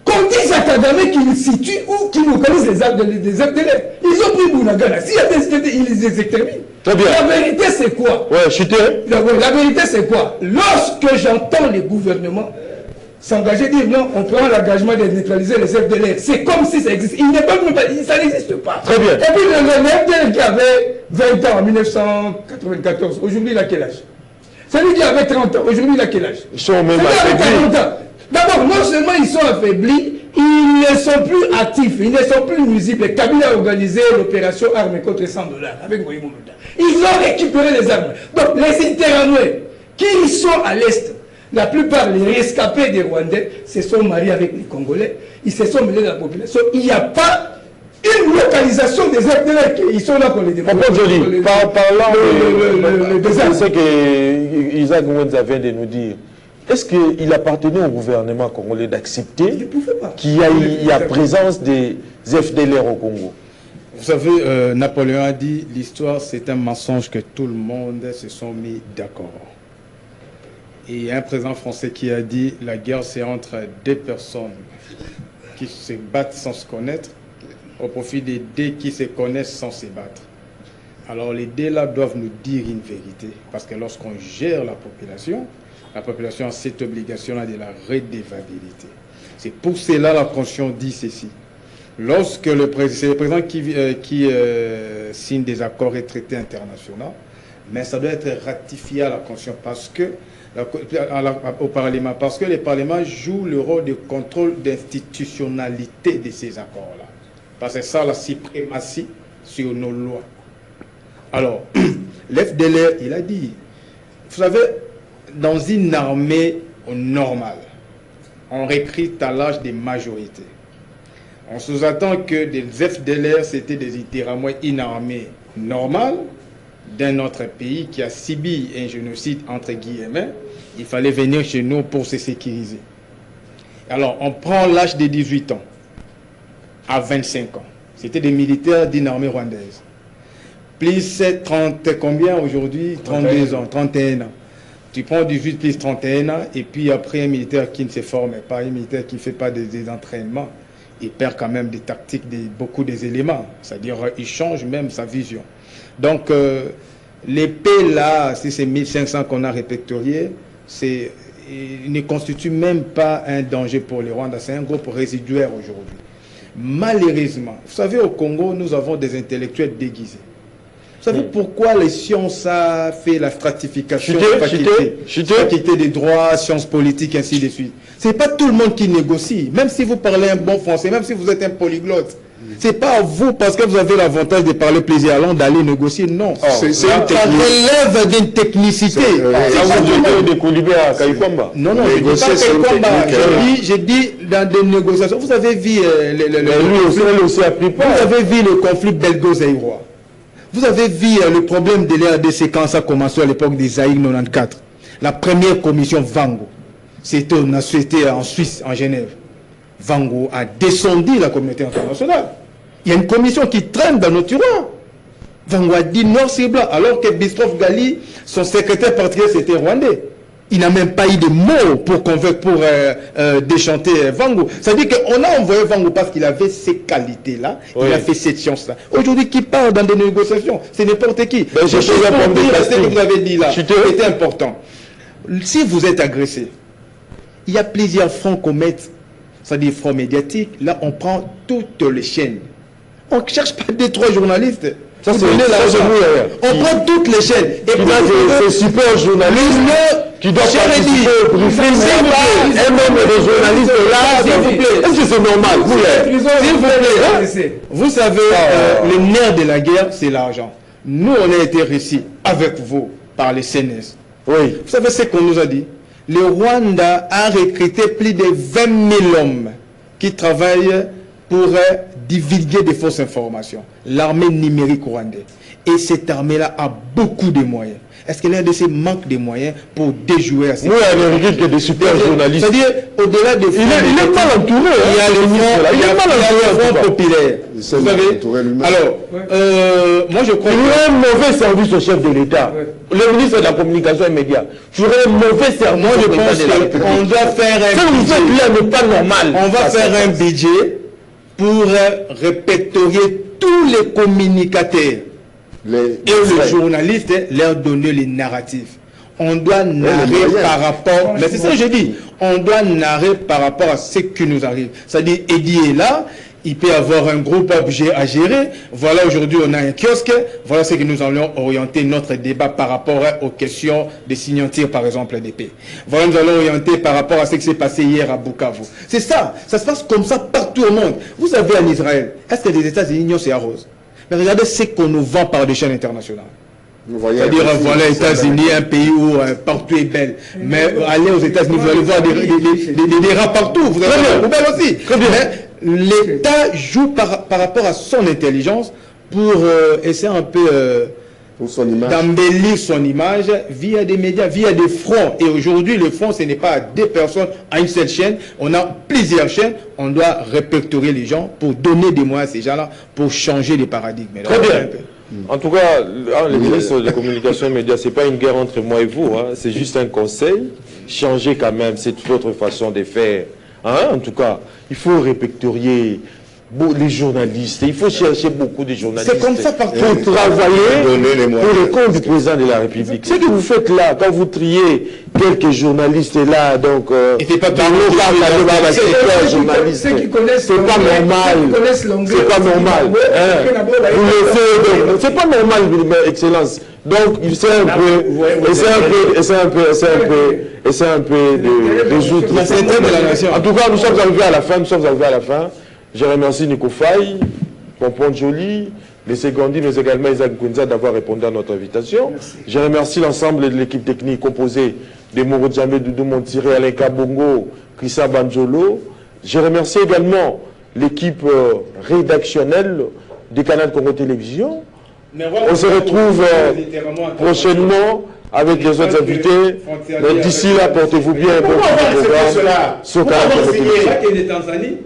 [SPEAKER 5] Qu'on dise à Kagame qu'ils situent ou qu'ils localisent des FDLR. Ils ont pris Bounagana. S'il y a des FDLR, ils les exterminent.
[SPEAKER 1] Très bien.
[SPEAKER 5] La vérité c'est quoi?
[SPEAKER 1] Ouais, chuté.
[SPEAKER 5] La vérité c'est quoi? Lorsque j'entends les gouvernements s'engager, dire non, on prend l'engagement de neutraliser les FDLR. C'est comme si ça existe. Ils ne peuvent pas, ça n'existe pas.
[SPEAKER 1] Très bien.
[SPEAKER 5] Et puis le FDLR qui avait 20 ans en 1994, aujourd'hui il a quel âge? Celui qui avait 30 ans, aujourd'hui il a quel âge?
[SPEAKER 1] Ils sont même affaiblis.
[SPEAKER 5] D'abord, non seulement ils sont affaiblis, ils ne sont plus actifs, ils ne sont plus nuisibles. Kabila a organisé l'opération armes contre $100 avec Moïse Moulouda. Ils ont récupéré les armes. Donc les Interanouais qui sont à l'Est, la plupart des rescapés des Rwandais se sont mariés avec les Congolais, ils se sont mêlés dans la population. Il n'y a pas une localisation des FDLR, ils sont là pour les développer.
[SPEAKER 1] Parlant de ce que Isaac Mwenza vient de nous dire, est-ce qu'il appartenait au gouvernement congolais d'accepter qu'il y a présence des FDLR au Congo?
[SPEAKER 4] Vous savez, Napoléon a dit, l'histoire c'est un mensonge que tout le monde se sont mis d'accord. Et un président français qui a dit, la guerre c'est entre deux personnes qui se battent sans se connaître, au profit des deux qui se connaissent sans se battre. Alors les deux là doivent nous dire une vérité, parce que lorsqu'on gère la population a cette obligation-là de la redevabilité. C'est pour cela la Constitution dit ceci. Lorsque c'est le président qui signe des accords et traités internationaux, mais ça doit être ratifié à la Constitution parce que, au Parlement, parce que les parlements jouent le rôle de contrôle d'institutionnalité de ces accords-là. Parce que ça, la suprématie sur nos lois. Alors, l'FDLR, il a dit, vous savez, dans une armée normale, on recrute à l'âge des majorités. On sous-attend que des FDLR, c'était des Interamois, une armée normale d'un autre pays qui a subi un génocide, entre guillemets. Il fallait venir chez nous pour se sécuriser. Alors, on prend l'âge de 18 ans à 25 ans. C'était des militaires d'une armée rwandaise. Plus 30, combien aujourd'hui? 32 ans, 31 ans. Tu prends 18 plus 31 ans, et puis après un militaire qui ne se forme pas, un militaire qui ne fait pas des entraînements, il perd quand même des tactiques, beaucoup des éléments. C'est-à-dire, il change même sa vision. Donc, l'épée là, si c'est 1500 qu'on a répertorié, il ne constitue même pas un danger pour les Rwandais. C'est un groupe résiduaire aujourd'hui. Malheureusement, vous savez, au Congo, nous avons des intellectuels déguisés. Vous savez pourquoi les sciences a fait la stratification, faculté des droits, sciences politiques, ainsi de suite. Ce n'est pas tout le monde qui négocie. Même si vous parlez un bon français, même si vous êtes un polyglotte, ce n'est pas à vous, parce que vous avez l'avantage de parler plaisir à l'an, d'aller négocier. Non.
[SPEAKER 2] C'est
[SPEAKER 4] ça relève d'une technicité. Non, je dis pas Kaikwamba. Je dis dans des négociations. Vous avez vu le conflit belgo-zaïrois. Vous avez vu le problème de l'RDC quand ça a commencé à l'époque des Zaïre 94. La première commission Vango, c'était en Suisse, en Genève. Vango a descendu la communauté internationale. Il y a une commission qui traîne dans nos tiroirs. Vango a dit noir sur blanc, alors que Bistroff Gali, son secrétaire particulier, c'était rwandais. Il n'a même pas eu de mots pour convaincre, pour déchanter Vango. C'est-à-dire qu'on a envoyé Vango parce qu'il avait ces qualités-là, il a fait cette science-là. Aujourd'hui, qui parle dans des négociations, c'est n'importe qui. Ce que vous avez dit là, c'était important. Si vous êtes agressé, il y a plusieurs fronts qu'on met, c'est-à-dire fronts médiatiques. Là, on prend toutes les chaînes. On ne cherche pas des trois journalistes.
[SPEAKER 1] Ça,
[SPEAKER 4] on prend toutes les chaînes. Et puis,
[SPEAKER 1] c'est super journalistes qui doivent participer au briefing. Et même les journalistes là, s'il vous plaît. Est-ce que c'est normal?
[SPEAKER 4] S'il vous plaît. Vous savez, le nerf de la guerre, c'est l'argent. Nous, on a été réussis avec vous par les CNS.
[SPEAKER 1] Oui.
[SPEAKER 4] Vous savez ce qu'on nous a dit? Le Rwanda a recruté plus de 20 000 hommes qui travaillent pour divulguer des fausses informations. L'armée numérique rwandaise. Et cette armée-là a beaucoup de moyens. Est-ce que l'un de ces manque de moyens pour déjouer à ces...
[SPEAKER 1] Oui, il y a des super journalistes.
[SPEAKER 4] C'est-à-dire, au-delà des...
[SPEAKER 1] Il est mal entouré.
[SPEAKER 4] Il y a le front populaire. Vous savez? Alors, moi je crois...
[SPEAKER 1] Il y aurait un mauvais service au chef de l'État. Le ministre de la Communication et Médias. J'aurais un mauvais service.
[SPEAKER 4] Moi je pense qu'on doit faire un...
[SPEAKER 1] Ce que vous faites là n'est pas normal.
[SPEAKER 4] On va faire un budget pour répertorier tous les communicateurs et les journalistes, leur donner les narratifs. On doit narrer par rapport... Mais c'est ça que je dis. On doit narrer par rapport à ce qui nous arrive. C'est-à-dire, Eddie est là, il peut avoir un groupe objet à gérer. Voilà, aujourd'hui, on a un kiosque. Voilà ce que nous allons orienter notre débat par rapport aux questions de signature, par exemple, des pays. Voilà, nous allons orienter par rapport à ce qui s'est passé hier à Bukavu. C'est ça. Ça se passe comme ça partout au monde. Vous savez, en Israël, est-ce que les États-Unis, c'est arrose? Mais regardez ce qu'on nous vend par des chaînes internationales. C'est-à-dire, voilà, les États-Unis, un pays où partout est belle. Mais allez aux États-Unis, vous allez voir des rats partout. Vous allez voir des poubelles aussi. Mais l'État joue par rapport à son intelligence pour essayer un peu d'embellir son image via des médias, via des fronts. Et aujourd'hui, le front, ce n'est pas deux personnes à une seule chaîne. On a plusieurs chaînes. On doit répertorier les gens pour donner des moyens à ces gens-là pour changer les paradigmes.
[SPEAKER 1] Très bien. En tout cas, le ministre de la Communication et des Médias, ce n'est pas une guerre entre moi et vous. Hein. C'est juste un conseil. Changez quand même cette votre façon de faire. Hein. En tout cas, il faut répertorier les journalistes. Il faut chercher beaucoup de journalistes.
[SPEAKER 4] C'est comme ça partout.
[SPEAKER 1] Pour travailler pour le compte du président de la République. Ce que vous faites là, quand vous triez quelques journalistes là, donc
[SPEAKER 4] c'est pas
[SPEAKER 1] journalistes, c'est pas normal. C'est pas normal. C'est pas normal, Excellence. Donc, c'est un peu, c'est un peu de résoudre. En tout cas, nous sommes arrivés à la fin. Je remercie Nico Faye, Pompon Joly, les Segondi, mais également Isaac Kunza d'avoir répondu à notre invitation. Merci. Je remercie l'ensemble de l'équipe technique composée de Moro Djamé, Doudou Montiré, Alain Kabongo, Chrissa Banjolo. Je remercie également l'équipe rédactionnelle du canal Congo Télévision. On se retrouve prochainement avec les autres invités. D'ici là, portez-vous bien. Sur Canal Congo Télévision.